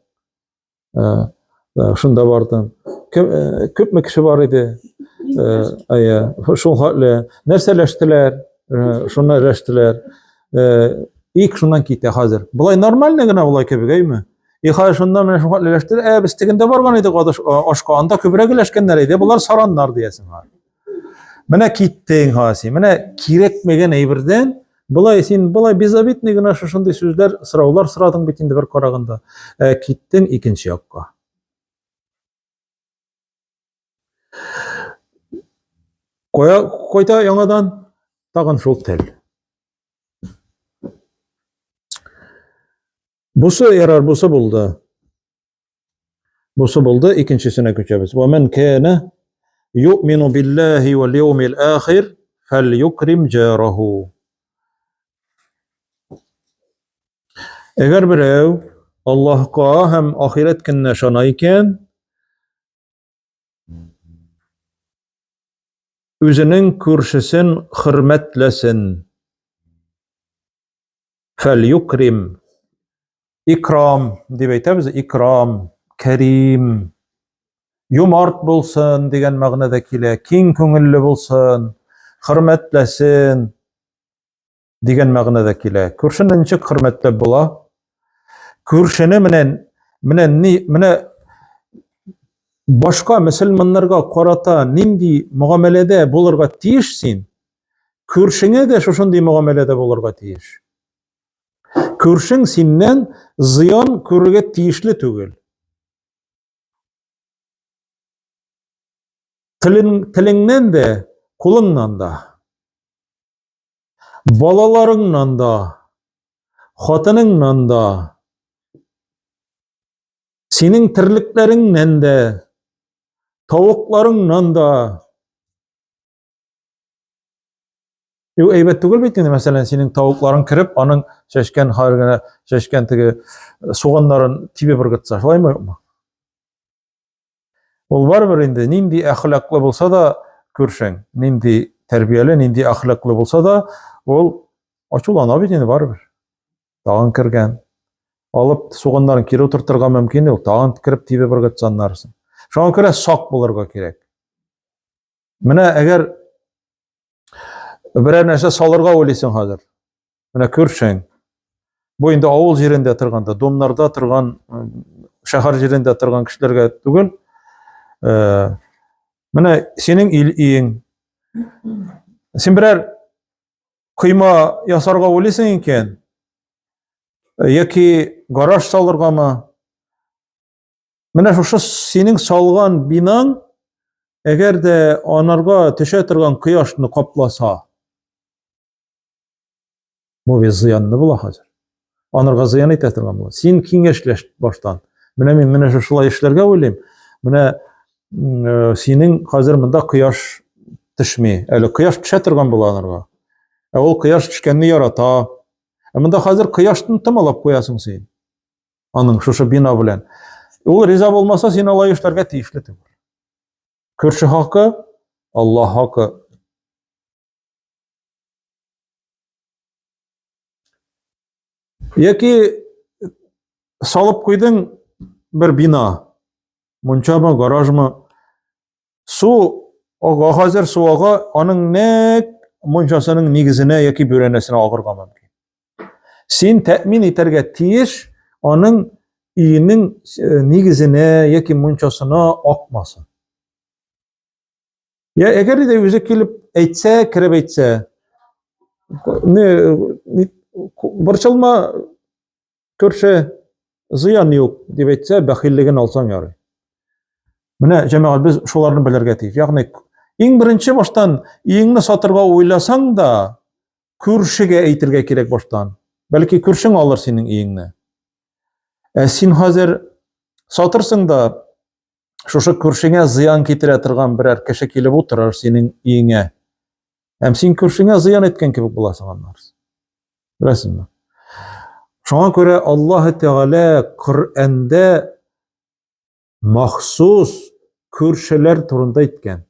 Şunda bardyň. Köpme kişi bar idi. Şol hatly nerseleşdiler, şuna reşdiler. İlk şundan kitdi hazır. Bulay normalne gana bulay köpügeymi? Hayır şundan menä şu hatlyleşdir. Biz teginde bargan edik oşka, anda köpürek ileşkenler idi. Bular saranlar diýesin. Menä kitdiň hasi. Menä kirekmegen aýberden bulay sen bulay bizabitni gana şunday sözler, sırawlar sıradyň bitinde bir karaganda. Kitdiň ikinci ýokka. Koyta ýaňadan tagyn şol tel. Busu yarar busu buldu. Busu buldu, ikincisine köçebiz. Ve men kâne yu'minu billahi wal yawmil akhir falyukrim jarahu. Eğer birey Allah'a hem ahiret gününe şanayken özünün körşüsün hürmetlesin. Falyukrim. İkram diye aytamiz, ikram, kerim, yumart bolsun degan ma'noda kele, keng ko'ngilli bolsun, hurmatlasin degan ma'noda kele. Ko'rshini nechuk hurmatlab bo'la? Ko'rshini mene boshqa musulmonlarga qarata nindi muomalada bo'lirga tiyishsin. Ko'rshingga da shunday muomalada bo'lirga tiyish. Ko'rshing sendan ziyon ko'rga tiyishli tugul. Tilingdan da, qo'lingdan da, bolalaringdan da, xotiningdan da, sening tirliklaringdan da, tovuqlaringdan da. Yo aybat tugul bitgende, masalan, sening tovuqlaring kirib, onun şeşken hargana, şeşken tigi soğanların tibe bir gitsa, şolaymy yo'qmi? Ol baribir endi nindi ahlaklı bolsa da ko'rshing, nindi tarbiyali, nindi ahlaklı bolsa da ol açulana bitgende baribir. Tag'in kirgan, alıp soğanların kiri o'tirtirgan mumkin, ol tag'in kirib tibe bir gitsa narsa. Şoňa ko'ra soq bolarga kerak. Mine eger birer narsa salırga oylaysan hazır. Mine ko'rshing. Bu endi avul jerinde turganda, domlarda turgan, shahar jerinde turgan kishilarga tugul. Mine sening iying. Sen birer kıyma yasarga oylaysan eken, yoki garaj salırgama. Mine şoşu sening salgan binang eger de onarga teşe turgan quyoshni qoplasa, bu bir ziyanlı bula hazır. Onarga ziyan etetirgan bula. Sen kengeşleş baştan. Mine şuşulay işlerge oylayım. Mine senin hazır mında quyosh tişmi. Eli quyosh tişe turgan bula onarga. Ol quyosh tişkenni yarata. Mında hazır quyoshni tamalap koyasın sen. Onun şuşu bina bilen. Ol riza bolmasa sen olay işlerge tiyişli. Körşü hakkı, Allah hakkı. Yoki salıp koydun bir bina, muncha mı, garaj mı? Su, o hazır suaga onun ne munchasının negizine yoki börenesine ağırga mümkün. Sen temin eterge tiyiş, onun iyinin negizine yoki munchasına akmasın. Ya eğer de yüzü kelip etse, kirib etse, barçalma körşe ziyan yok deb etse, baxilligini alsan yarı. Mine cemaat biz şolarni bilerge tiyiş. Yani eng birinchi baştan iyingni satırga oylasan da körşige aytirge kerek baştan. Belki körşing alır senin iyingni. Sen hazır satırsın da şoşa körşiňe ziyan ketire turgan birer kişi kelip oturar senin iyiňe. Hem sen körşiňe ziyan etken kebek bolasyň anlar. Bilasizmi? Şoňa göre Allah Teala Kur'anda mahsus körşiler turunda etken.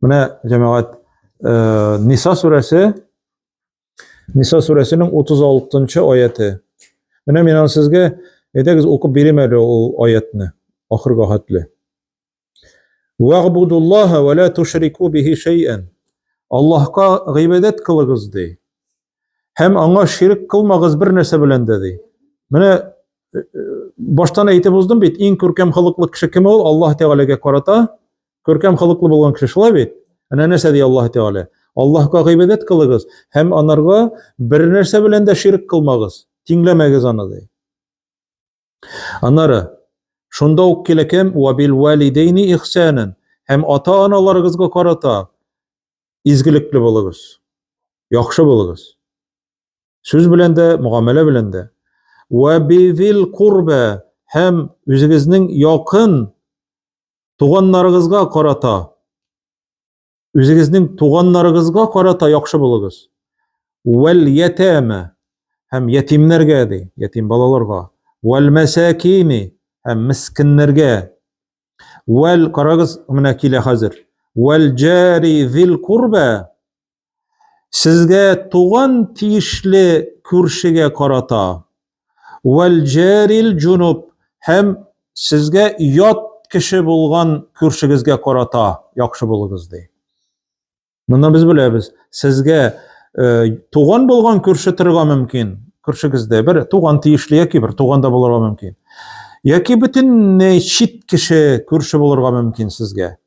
Mine cemaat Nisa suresinin 36. ayeti. Mine men sizge edegiz okup beremeli o ayetni, ahirgi hatli. Wa'budullaha wa la tushriku bihi shay'an. Allah'a gıybedet kılıgız dey. Hem ona şirik kılmagız bir nerse bilen dedi. Mine baştan aytip uzdım bit, eng körkem halykly kişi kim ol? Allah Teala'ga karata körkem halykly bolgan kişi şolay bit. Ana nerse diýär Allah Teala? Allah'a gıybedet kılıgız. Hem onarga bir nerse bilen de şirik kılmagız. Tiňlemegiz ana dey. Anları, şunda ok kelekem ve bil valideyni ihsanen. Hem ata-analarıgızga karata izgilikli boluguz. Yaxşı boluguz. Söz bilen de, muamele bilen de. Ve bizil kurbe, hem özüňizniň yakın туганнарыгызга карата, үзегезнең туганнарыгызга карата яхшы булыгыз. Вәл ятама, һәм ятимнәргә ди, ятим балаларга. Вәл мәсакини, һәм мискиннәргә. Вәл, карагыз, менә килә хәзер. Вәл джари зил курба, сезгә туган тиешле күршегә карата. Вәл джарил джунуб, һәм сезгә ят кеше булган күршегезгә карата яхшы булыгыз ди. Монда без беләбез, сезгә туган булган күрше торырга мөмкин. Күршегездә бер туган тиешле яки бер туганда булырга мөмкин. Яки бөтенләй чит кеше күрше булырга мөмкин сезгә.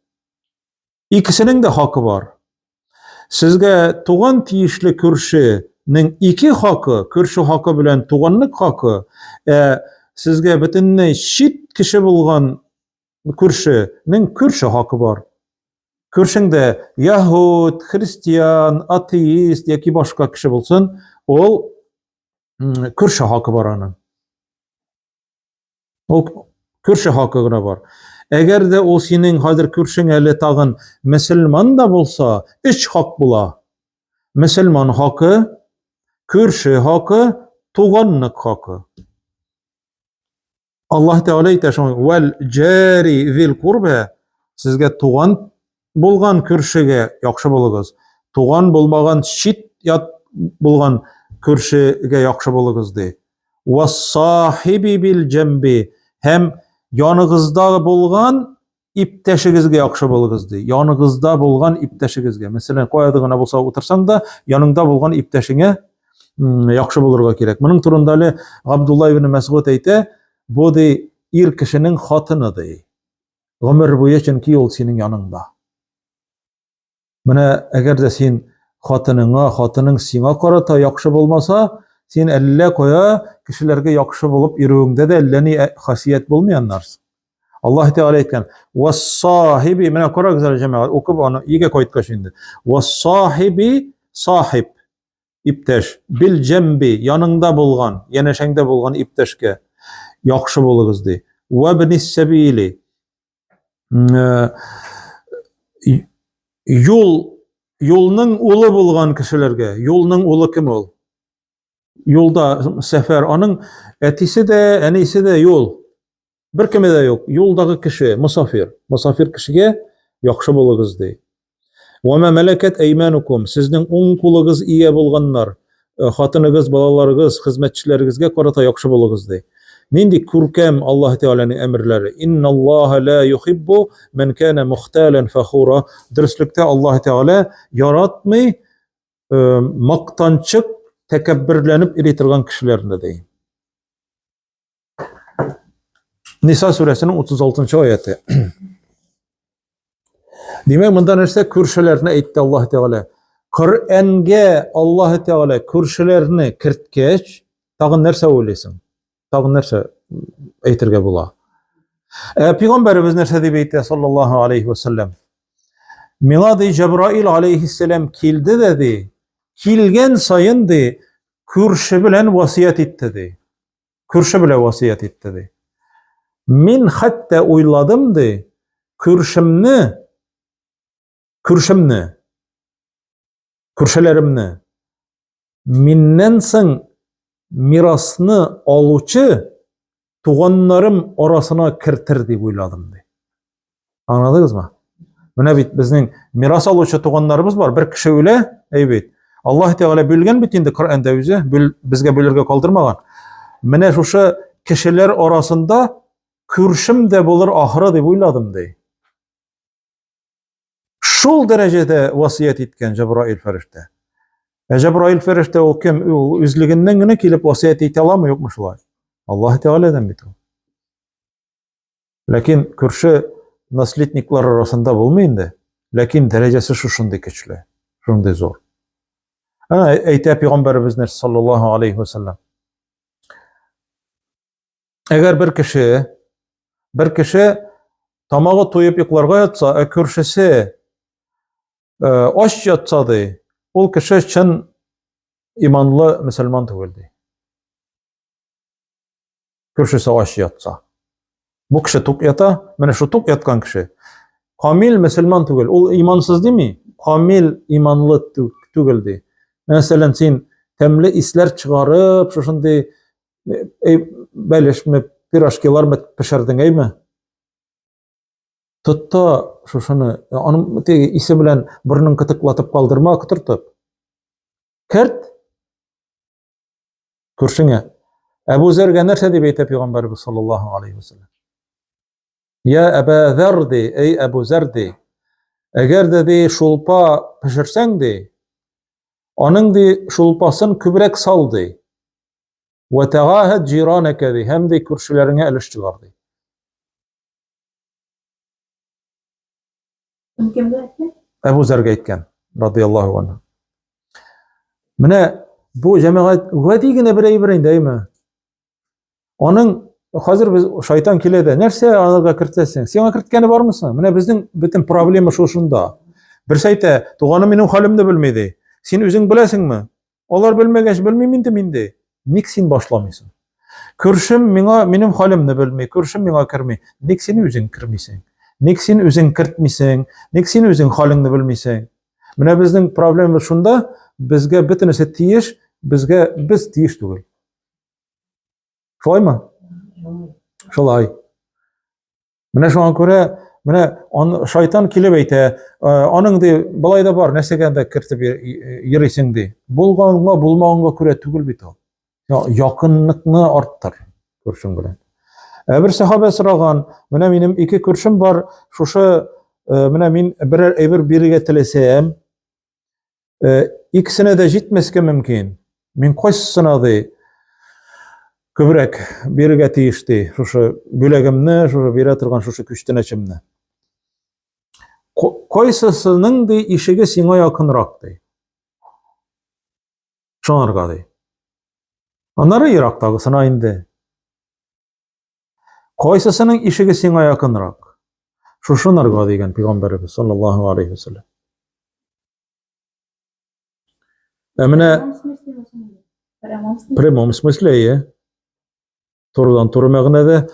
Икесенең дә хакы бар. Сезгә туган тиешле күршенең ике хакы, күрше хакы белән туганлык хакы, сезгә бөтенләй чит кеше булган күршенең күрше хакы бар. Күршеңдә яһуд, христиан, атеист яки башка кеше булсын, ул күрше хакы бар аның. Ул күрше хакы гына бар. Әгәр дә ул синең хәзер күршең әле тагын мөселман да булса, өч хак була. Мөселман хакы, күрше хакы, туганлык хакы. Аллаһ Тәгалә әйтә шуны: "Вәл джари зил курба", сезгә туган булган күршегә яхшы булыгыз. Туган булмаган чит ят булган күршегә яхшы булыгыз ди. "Вас-сахиби бил джамби", һәм яныгызда булган иптәшегезгә яхшы булыгыз ди. Яныгызда булган иптәшегезгә. Мәсәлән, каяда гына булса утырсаң да, яныңда булган иптәшеңә яхшы булырга кирәк. Моның турында әле Абдулла ибн Мәсгуд әйтә, бу ди ир кешенең хатыны ди. Гомер буе чөнки ул синең яныңда. Менә әгәр дә син хатының сиңа карата яхшы булмаса, син әллә кая кешеләргә яхшы булып йөрүеңдә дә әллә ни хасият булмаяннар. Аллаһ Тәгалә әйткән: "Вас-сахиби", менә карагыз әле җәмәгать, укып аны игә кайткач инде. "Вас-сахиби", сахиб, иптәш, бил җамби, яныңда булган, янәшәңдә булган иптәшкә яхшы булыгыз ди. "Ва бнис-сабили", юлның улы булган кешеләргә. Юлның улы кем ул? Юлда сәфәр, аның әтисе дә, әнисе дә юл. Бер кеме дә юк. Юлдагы кеше, мусафир. Мусафир кешегә яхшы булыгыз ди. "Ва ма малакат әйманукум", сезнең уң кулыгыз ия булганнар, хатыныгыз, балаларыгыз, хезмәтчеләрегезгә карата яхшы булыгыз ди. Нинди күркәм Аллаһ Тәгаләнең әмерләре. "Инналлаһа ла юхиббу ман кана мухталан фахура". Дөреслектә Аллаһ Тәгалә яратмый мактанчык, тәкәбберләнеп йөри торган кешеләрне ди. Ниса сүрәсенең 36-нчы аяты. Димәк, монда нәрсә? Күршеләрне әйтте Аллаһ Тәгалә. Коръәнгә Аллаһ Тәгалә күршеләрне керткәч, тагын нәрсә уйлыйсың? Тагын нәрсә әйтергә була? Пәйгамбәрбез нәрсә дип әйтә саллаллаһу алейхи ва саллям? Миңа ди Җабраил алейхиссалам килде дә ди, килгән сайын ди, күрше белән васият итте ди. Күрше белән васият итте ди. Мин хәтта уйладым ди, күршеләремне миннән соң мирасны алучы туганнарым арасына кертер дип уйладым ди. Аңладыгызмы? Менә бит безнең мирас алучы туганнарыбыз бар. Бер кеше үлә, әйбит. Аллаһ Тәгалә бүлгән бит инде Коръәндә үзе, безгә бүлергә калдырмаган. Менә шушы кешеләр арасында күршем дә булыр ахыры дип уйладым ди. Шул дәрәҗәдә васият иткән Җабраил фәрештә. Җабраил фәрештә ул кем? Ул үзлегеннән генә килеп васият итә аламы, юкмы шулай? Аллаһ Тәгаләдән бит ул. Ләкин күрше наследниклар арасында булмый инде. Ләкин дәрәҗәсе шушындый көчле, шундый зур. Әйтә Пәйгамбәрбез саллаллаһу алейхи ва саллям. Әгәр бер кеше тамагы туеп йокларга ятса, күршесе аш ятса ди, ул кеше чын иманлы мөселман түгел ди. Күршесе аш ятса. Бу кеше тук ята, менә шу тук яткан кеше. Kamil Müslüman түгел. Ул имансыз дими? Камил иманлы түгел ди. Мәсәлән, син тәмле исләр чыгарып, шушындый бәлешме, пирожкилар пешердең, әйме? Тотта шушыны, аның теге исе белән бурнын кытыклатып калдырма, кытыртып. Керт күршеңә. Әбу Зәргә нәрсә дип әйтә Пәйгамбәрбез саллаллаһу алейхи ва саллям? Я Әбә Зәр ди, эй Әбу Зәр ди. Әгәр дә шулпа пешерсәң ди, аның ди шулпасын күбрәк сал ди. Ва тагахад җиранәкә ди, һәм ди күршеләреңә өлеш чыгар ди. Әбу Зәргә әйткән, радиллаһу анһу. Менә бу җәмәгать гади генә бер әйбер инде, әйме? Аның хәзер без шайтан килә дә, нәрсә аларга кертәсең? Сиңа керткәне бармы соң? Менә безнең бөтен проблема шушында. Берсе әйтә, туганым минем хәлемне белми ди. Син үзең беләсеңме? Алар белмәгәч белмим инде мин ди. Ник син башламыйсың? Күршем минем хәлемне белми, күршем миңа керми. Ник син үзең кермисең? Ник син үзең кертмисең? Ник син үзең хәлеңне белмисең? Менә безнең проблема шунда, безгә бөтенесе тиеш, безгә без тиеш түгел. Шулаймы? Шулай. Менә шуңа күрә, менә шайтан килеп әйтә, аның ди былай да бар, нәрсәгә дә кертеп йөрисең ди. Булганга, булмаганга күрә түгел бит ул. Якынлыкны арттыр күршең белән. Бер сахаба сораган, менә минем ике күршем бар, шушы менә мин берәр әйбер бирергә теләсәм, икесенә дә җитмәскә мөмкин. Мин кайсысына ди күбрәк бирергә тиеш ди, шушы бүләгемне, шушы бирә торган шушы күчтәнәчемне. Кайсысының ди ишеге сиңа якынрак ди. Шуңарга ди. Аннары ерактагысына инде. Кайсысының ишеге сиңа якынрак? Шушынарга дигән Пәйгамбәрбез саллаллаһу алейхи ва саллям. Менә прямом смысле, турыдан туры мәгънәдә,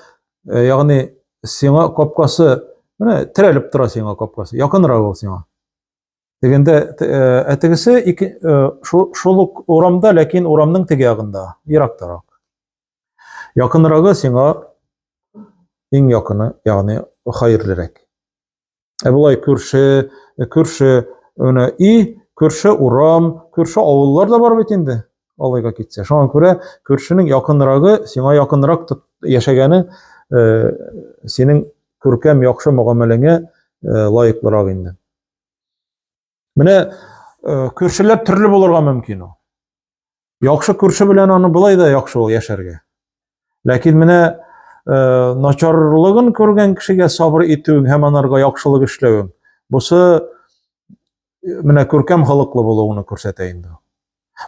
ягъни сиңа капкасы, менә терәлеп тора сиңа капкасы, якынрак ул сиңа. Дигәндә, әтегесе шул ук урамда, ләкин урамның теге ягында, ерактарак. Якынрагы сиңа иң якыны, ягъни хәерлерәк. Булай күрше, менә күрше урам, күрше авыллар да бар бит инде. Алайга китсә. Шуңа күрә күршенең якынрагы, сиңа якынрак яшәгәне синең күркәм яхшы мөгамәләңә лаеклырак инде. Менә күршеләр төрле булырга мөмкин ул. Яхшы күрше белән аны былай да яхшы ул яшәргә. Ләкин менә начарлыгын күргән кешегә сабыр итүең һәм анарга яхшылык эшләвең, бусы менә күркәм халыклы булуын күрсәтә инде.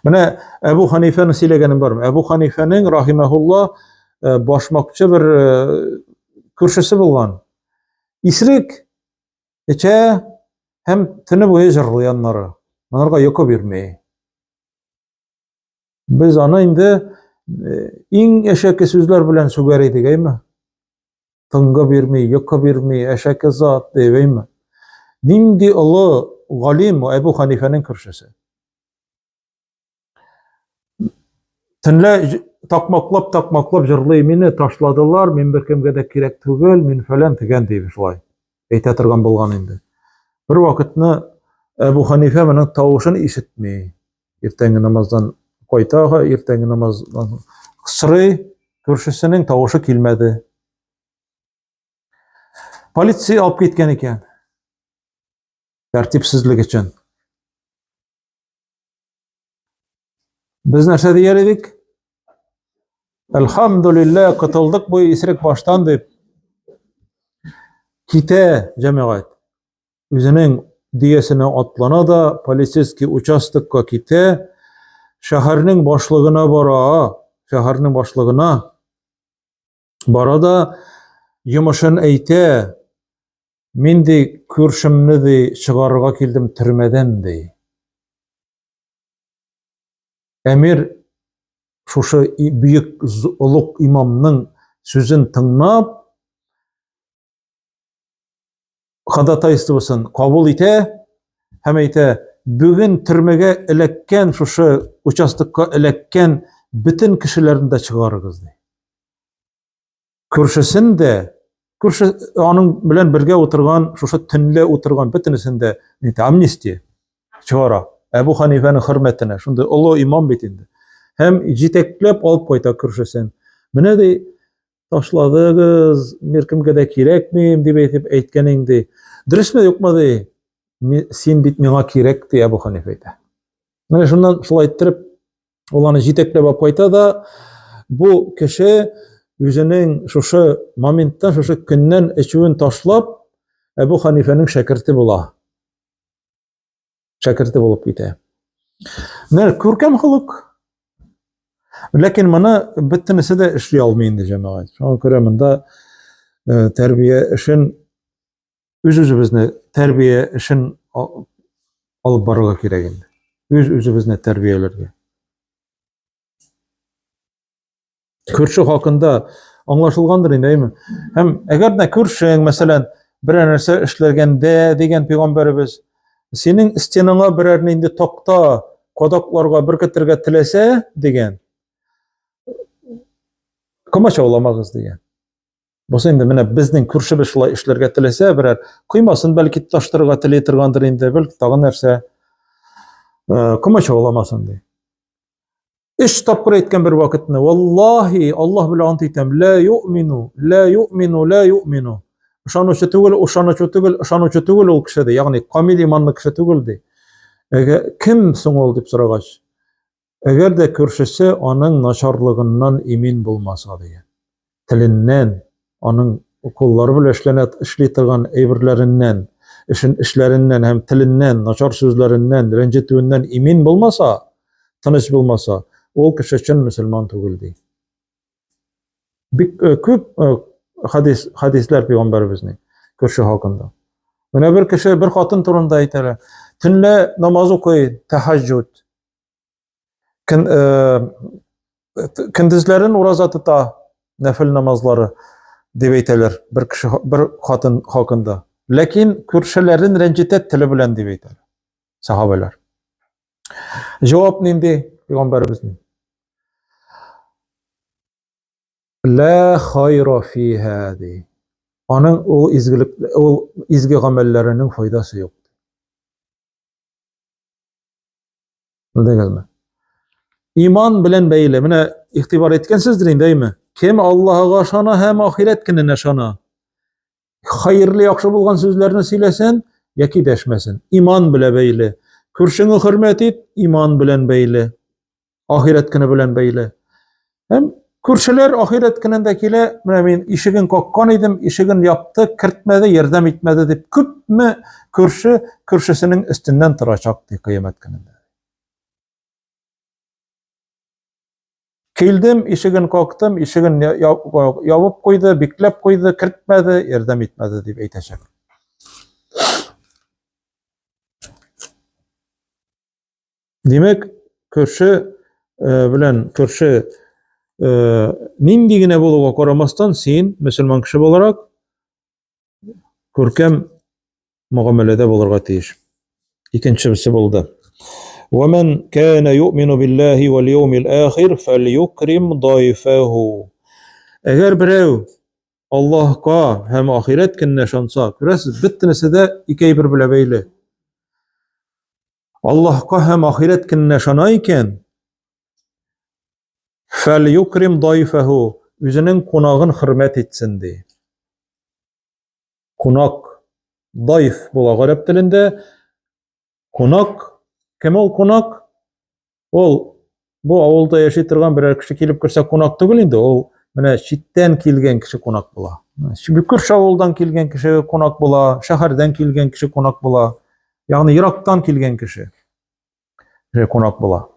Менә Әбу Ханифаның сөйләгәне бармы? Әбу Ханифаның рахимахулла башмакчы бер күршесе булган. Исрек эчә һәм төне буе җырлый аннары. Анарга йокы бирмәй. Без аны инде иң әшәке сүзләр белән сүгәр идек, әйме? Тыңга бирмәй, йокы бирмәй, әшәке зат дип, әйме? Нинди олы галим Әбу Ханифаның күршесе. Төнлә такмаклап җырлый, мине ташладылар, мин беркемгә дә кирәк түгел, мин фәлән дигән дип шулай. Әйтә торган булган инде. Бер вакытны Әбу Ханифа моның тавышын ишетми. Иртәнге намаздан кайта, иртәнге намаздан сырый, күршесенең тавышы килмәде. Полиция алып киткән икән. Тәртипсезлек өчен. Biz нәрсә дияр идек? Әлхамдулилlah, кытылдык бу исерек баштан дип. Китә җәмәгать. Үзенең диясенә атлана да, полицейский участокка китә, шәһәрнең башлыгына бара да, йомышын әйтә, мин ди күршемне ди чыгарырга килдем төрмәдән ди. Әмир шушы бүйек улуг имамның сүзен тыңлап, Hadatayıstыбысын kabul ite, hem ite bugün türmege elekken, şuşu uçastıkka elekken bütün kişilerini de çıkarırız diye. Kürsüsün de, kürsü onun bilen birge oturgan, şuşu tünle oturgan bütünüsün de amnistiye çıkara. Ebu Hanife'nin hürmetine, şunda ulu imam bitindi. Hem jiteklep alıp koyta kürsüsün. Mine de taşladığız, mirkimge de kirek miyim diye etip eğitkenindi. Dürüst mü yok mu diye, sen bit mina kirek diye Ebu Hanife'de. Mine şundan şulay ettirip, olanı jiteklep alıp koyta da, bu kişi yüzünün şuşu momenttan, şuşu günden içiğin taşlap, Ebu Hanife'nin şekirti bula. Şekirti bulup gide. Ne, kürkem hılık. Lakin bana bütünüsü de işliyor almayın cemaat. Şu an köreminde terbiye işin üz-üzübüzne terbiye işin alıp barıga keregindi. Üz-üzübüzne terbiyelerge. Kürsü hakkında anlaşılgandır değil mi? Hem eğer ne kürsün mesela bir nerse işlergende degen peygamberimiz senin istenana birer indi tokta kodaklarga bir ketirge tilese degen. Kımaça olamağız diye. Bu şimdi mine bizning kürsü şulay işlerge tilese birer kıymasın belki taştırga tiletirgandır indi belki tagın nerse kımaça olamasın diye. İş tapkır etken bir vakitne vallahi Allah bile ant etem la yu'minu la yu'minu la yu'minu. Uşanu çötügül uşanu çötügül uşanu çötügül ol kişide yani kamil imanlı kişi tügüldi. Kim soň ol dip soragaç. Eger de kürsüsü onun naşarlığından emin bulmasa diye. Tilinden, onun okulları bile işletirgan eybirlerinden, işlerinden hem tilinden, naşar sözlerinden, rencitüğünden emin bulmasa, tanış bulmasa, ol kişi için Müslüman tügüldi. Köp hadisler peygamberimizin kürsü hakkında. Mene bir kişi bir hatın turunda aytara. Tünle namaz okuy, tehaccüd. Kindizlerin urazat tuta, nefil namazları dep aytalar bir kişi bir hatın hakkında. Lakin kürsülerin rencitet tili bilen dep aytalar. Sahabeler. Cevap nindi peygamberimizin? La hayra fiha di. Onun o izgi amellerinin faydası yok. Ne degizmi? İman bilen beyle, mine ihtibar etkensizdirin değil mi? Kim Allah'a şana hem ahiret gününe şana. Hayırlı yakşı bulgan sözlerini silesen, yaki deşmesin. İman bile beyle. Kürsünü hürmet et, iman bilen beyle. Ahiret günü bilen beyle. Hem kürsüler ahiret günündekile, men işigin kokkan idim, işigin yaptı, kırtmedi, yerdem itmedi deyip, küpme kürsüsünün üstünden tıraçaktı kıyamet gününde. Kildim, işigin koktum, işigin yapıp koydu, biklep koydu, kırtmedi, yerdem itmedi deyip eyteşek. Demek kürsü bilen kürsü nindigine buluğa koramastan sen Müslüman kişi olarak körkem muamelede bulurga tiyiş. İkinçisi buldu. وَمَنْ كَانَ يُؤْمِنُ بِاللّٰهِ وَالْيَوْمِ الْآخِرِ فَلْيُكْرِمْ ضَيْفَهُ. Eğer birev Allah'a hem ahiret gününe şansa, küresiz bittinisi de iki bir bile beyli. Allah'a hem ahiret gününe şanayken فَلْيُكْرِمْ ضَيْفَهُ. Yüzünün konağın hürmet etsin diye. Konak, dayf bula Arap dilinde. Konak, kim ol konak? Ol, bu avulda yaşaytırgan birer kişi kelip kirse konak tügül indi. Ol, mene çitten kelgen kişi konak bula. Şimdi Kürş avuldan kelgen kişi konak bula, şahardan kelgen kişi konak bula. Yani Irak'tan kelgen kişi konak bula.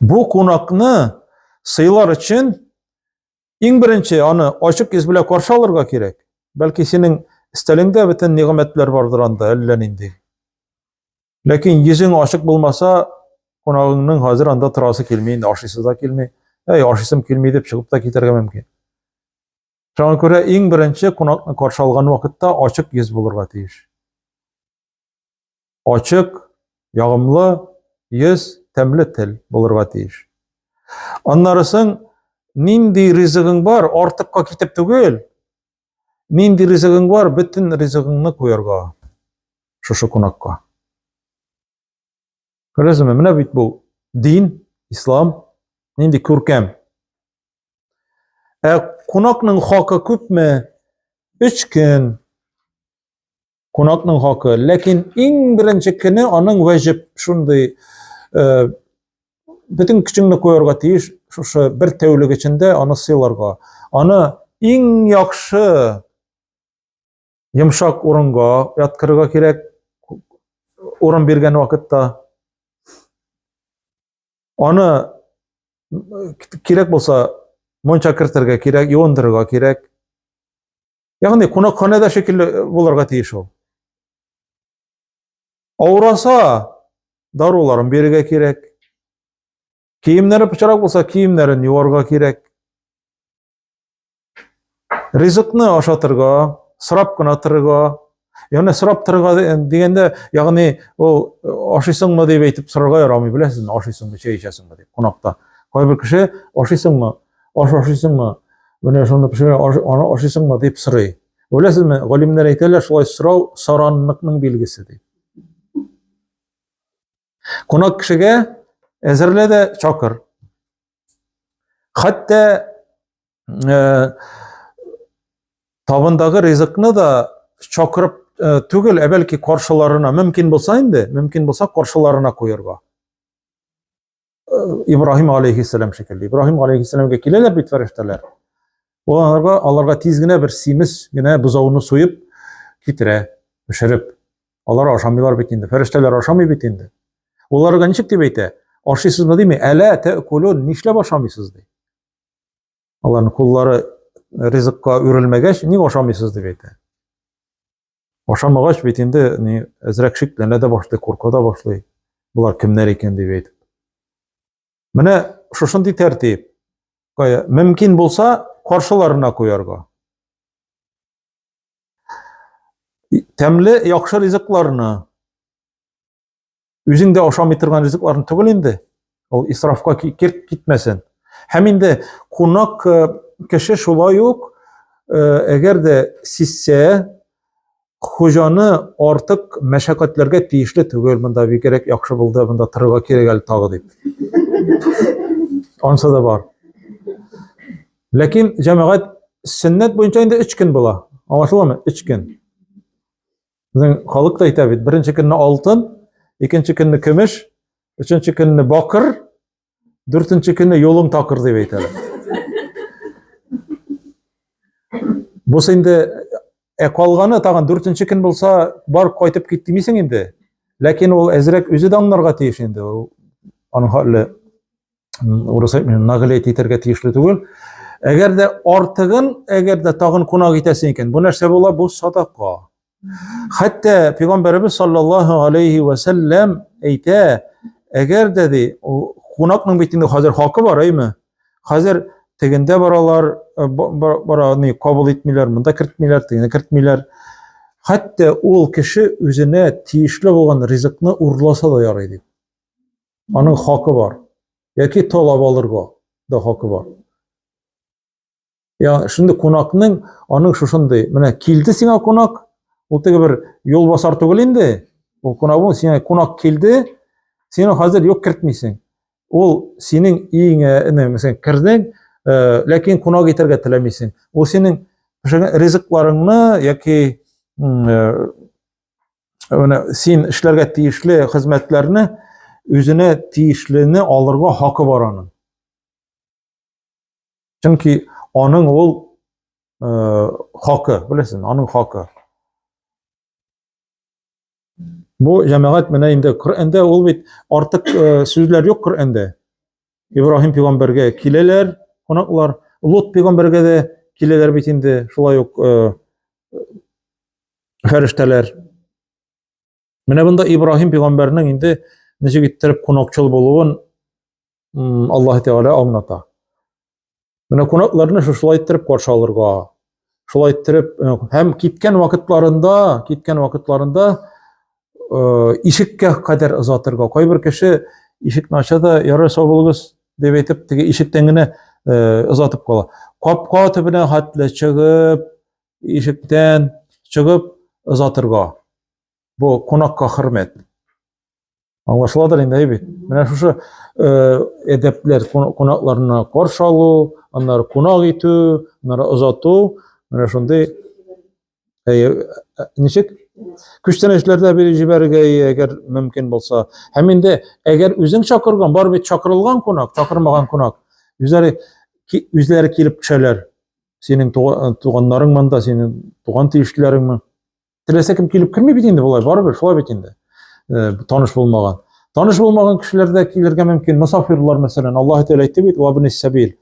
Bu konakны sıylar için en birinci onu açık iz bile karşı alırga gerek. Belki senin istelinde bütün nimetler vardır anda ellenindi. Lakin yüzün açık bulmasa konağının hazır anda tırası kelmeyin, aşısı da kelmeyin. Aşısım kelmeyi dep çıkıp da keterge mümkün. Шуңа күрә иң беренче кунакны каршы алган вакытта ачык йөз булырга тиеш. Ачык, ягымлы йөз, тәмле тел булырга тиеш. Аннары соң нинди ризыгың бар, артыкка китеп түгел. Нинди ризыгың бар, бөтен ризыгыңны куярга шушы кунакка. Күрәсезме, менә бит бу дин, ислам, нинди күркәм. Кунакның хакы күпме? 3 көн. Кунакның хакы. Ләкин иң беренче көне аның ваҗиб шундый бөтен көчеңне куярга тиеш, шушы бер тәүлек ичендә аны сыйларга. Аны иң яхшы йомшак урынга яткырырга кирәк, урын биргән вакытта. Аны кирәк булса монча кертергә кирәк, юындырырга кирәк. Ягъни кунакханәдә шикелле булырга тиеш ул. Авыраса, даруларын бирергә кирәк. Киемнәре пычрак булса, киемнәрен юарга кирәк. Ризыкны ашатырга, сырап кына торырга. Ягъни сырап торырга дигәндә, ягъни ул ашыйсыңмы дип әйтеп сорарга ярамый, беләсезме, ашыйсыңмы, чәй эчәсеңме дип кунакта. Кайбер кеше ашыйсыңмы, ашыйсыңмы, менә шуны пешерә, аны ашыйсыңмы дип сорый. Беләсезме, галимнәр әйтәләр, шулай сорау саранлыкның билгесе дип. Кунак кешегә әзерлә дә чакыр. Хәтта табындагы ризыкны да чакырып түгел, бәлки каршыларына, мөмкин булса инде, мөмкин булса каршыларына куярга. Ибраһим алейхиссалам шикелле. Ибраһим алейхиссаламга киләләр бит фәрештәләр. Аларга тиз генә бер симез генә бузауны суеп китерә, пешереп. Алар ашамыйлар бит инде, фәрештәләр ашамый бит инде. Уларга ничек дип әйтә? Ашыйсызмы димме? Әлә тәкулун, нишләп ашамыйсыз ди. Аларның куллары ризыкка үрелмәгәч, ник ашамыйсыз дип әйтә. Ашамагач бит инде әзрәк шикләнә дә башлый, курка да башлый. Булар кемнәр икән дип әйтеп. Менә шушындый тәртип. Мөмкин булса, каршыларына куярга. Тәмле, яхшы ризыкларны, үзеңдә ашамый торган ризыкларны түгел инде. Ул исрафка китмәсен. Һәм инде кунак кеше шулай ук, әгәр дә сизсә, хуҗаны артык мәшәкатьләргә тиешле түгел, монда бигрәк яхшы булды, монда торырга кирәк әле тагы дип. Ансы да бар. Ләкин җәмәгать сөннәт буенча инде 3 көн була. Аңлашыламы? 3 көн. Безнең халык та әйтә бит, беренче көнне алтын, икенче көнне көмеш, өченче көнне бакыр, дүртенче көнне юлың такыр дип әйтәләр. Бу инде калганы тагын 4нче көн булса, бар кайтып кит димисең инде. Ләкин ул әзрәк үзе дә аңларга тиеш инде. Аның хәле урысы нагылет итәргә тиешле түгел. Әгәр дә артыгын, әгәр дә тагын кунак итәсең икән, бу нәрсә була? Бу садака. Хәтта Пәйгамбәрбез саллаллаһу алейхи ва саллям әйтә, әгәр дә ди, кунакның бит инде хәзер хакы бар, әйме? Хәзер тегендә баралар, бараны кабул итмиләр, монда кертмиләр, тегендә кертмиләр. Хәтта ул кеше үзенә тиешле булган ризыкны урласа да ярый дип. Аның хакы бар. Яки талап алырга да хакы бар. Я шунда кунакның аның шушындый, менә килде сиңа кунак, ул теге бер юл басар түгел инде. Ул кунагың сиңа кунак килде, син хәзер юк кертмисең. Ул синең иңә, мәсәлән, кирдең, ләкин кунак итәргә теләмисең. Ул синең ризыкларыңны яки син эшләргә тиешле хезмәтләрне үзенә тиешлене алырга хакы бар аның. Чөнки аның ул хакы, беләсезме, аның хакы. Бу җәмәгать менә инде Коръәндә ул бит артык сүзләр юк Коръәндә. Ибраһим пәйгамбәргә киләләр, кунаклар, Лут пәйгамбәргә дә киләләр бит инде, шулай ук фәрештәләр. Менә бунда Ибраһим пәйгамбәрнең инде ничек иттереп кунакчыл булуын Аллаһ Тәгалә аңлата. Менә кунакларны шулай иттереп каршы алырга, Шулай иттереп, һәм киткән вакытларында ишеккә кадәр озатырга. Кайбер кеше ишекне ача да, ярый сау булыгыз дип әйтеп, теге ишектән генә озатып кала. Капка төбенә хәтле чыгып, ишектән чыгып озатырга. Бу кунакка хөрмәт. Аңлашыладыр инде бит. Менә шушы әдәпләр кунакларына каршы алу, аннары кунак итү, аннары озату, менә шундый ничек күчтән эшләрдә бер җибәрергә әгәр мөмкин булса. Һәм инде әгәр үзең чакырган, бар бит чакырылган кунак, чакырмаган кунак. Үзләре килеп төшәләр. Синең туганнарың монда, синең туган тиешләреңме? Теләсә кем килеп керми бит инде булай, барыбер шулай бит инде. Таныш булмаган. Таныш булмаган кешеләрдә килергә мөмкин. Мусафирлар мәсәлән, Аллаһ Тәгалә әйтте бит: "Ва бин сабил",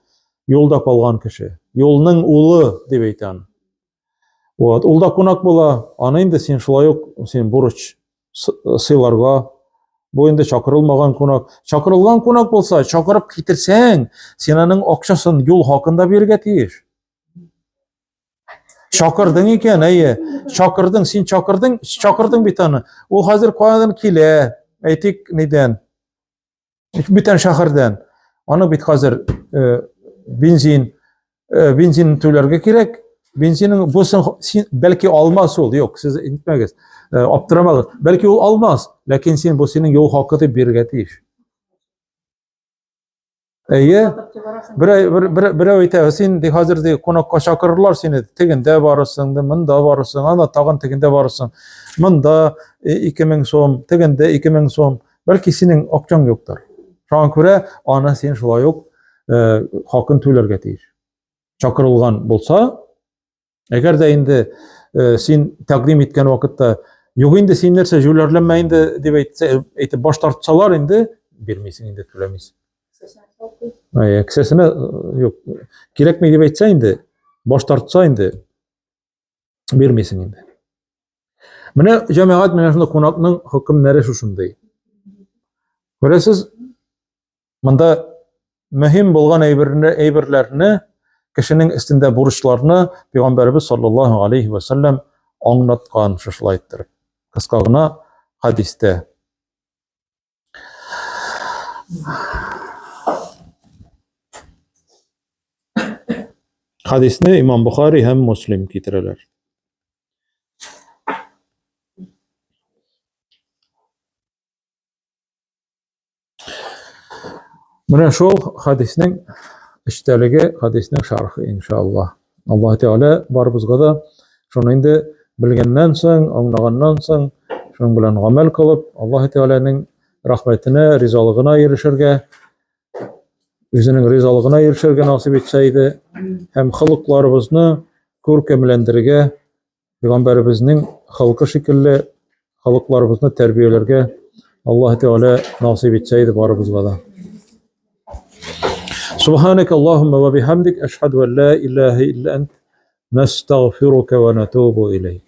юлда калган кеше. Юлның улы дип әйтән. Вот, улда кунак була, аны инде син шулай ук син бурыч сыйларга. Бу инде чакырылмаган кунак. Чакырылган кунак булса, чакырып китерсәң, син аның акчасын юл хакында бирергә тиеш. Чакырдың икән, чакырдың, син чакырдың бит аны. Ул хәзер каядан килә? Әйтик, нидән? Бүтән шәһәрдән. Аны бит хәзер бензин түләргә кирәк. Бензинның бусын бәлки алмас ул. Юк, сез әйтмәгез. Аптырамагыз. Бәлки ул алмас, ләкин син бу синең юл хакы дип бирергә тиеш. Берәү әйтә, син хәзер кунакка чакырырлар сине, тегендә барырсың, монда барырсың, ана тагын тегендә барырсың. Монда 2000 сум, тегендә 2000 сум. Бәлки синең акчаң юктыр. Шуңа күрә аны син шулай ук хакын түләргә тиеш. Чакырылган булса, әгәр дә инде син тәкъдим иткән вакытта юк инде син нәрсә җүләрләнмә инде дип әйтеп баш тартсалар инде бирмисең инде, түләмисең. Кесәсенә юк, кирәкми дип әйтсә инде, баш тартса инде бирмисең инде. Менә җәмәгать, менә шундый кунакның хөкемнәре шушындый. Күрәсез, монда мөһим булган әйберләрне, кешенең өстендә бурычларны Пәйгамбәрбез саллаллаһу алейхи ва саллям аңлаткан шулай иттереп. Кыска гына хадистә. Хадисне Имам Бухари һәм Муслим китерәләр. Менә шул хадисның эчтәлеге, хадисның шархы иншаллаһ. Аллаһ Тәгалә барыбызга да шуны инде белгәннән соң, аңлаганнан соң, шуның белән гамәл кылып, Аллаһ Тәгаләнең рәхмәтенә, ризалыгына ирешергә, үзенең ризалыгына ирешергә насыйп итсә иде, һәм халыкларыбызны күркәмләндерергә, Пәйгамбәребезнең халкы шикелле халыкларыбызны тәрбияләргә Аллаһ Тәгалә насыйп итсә иде барыбызга да. سبحانك اللهم وبحمدك أشهد أن لا إله إلا أنت نستغفرك ونتوب إليك.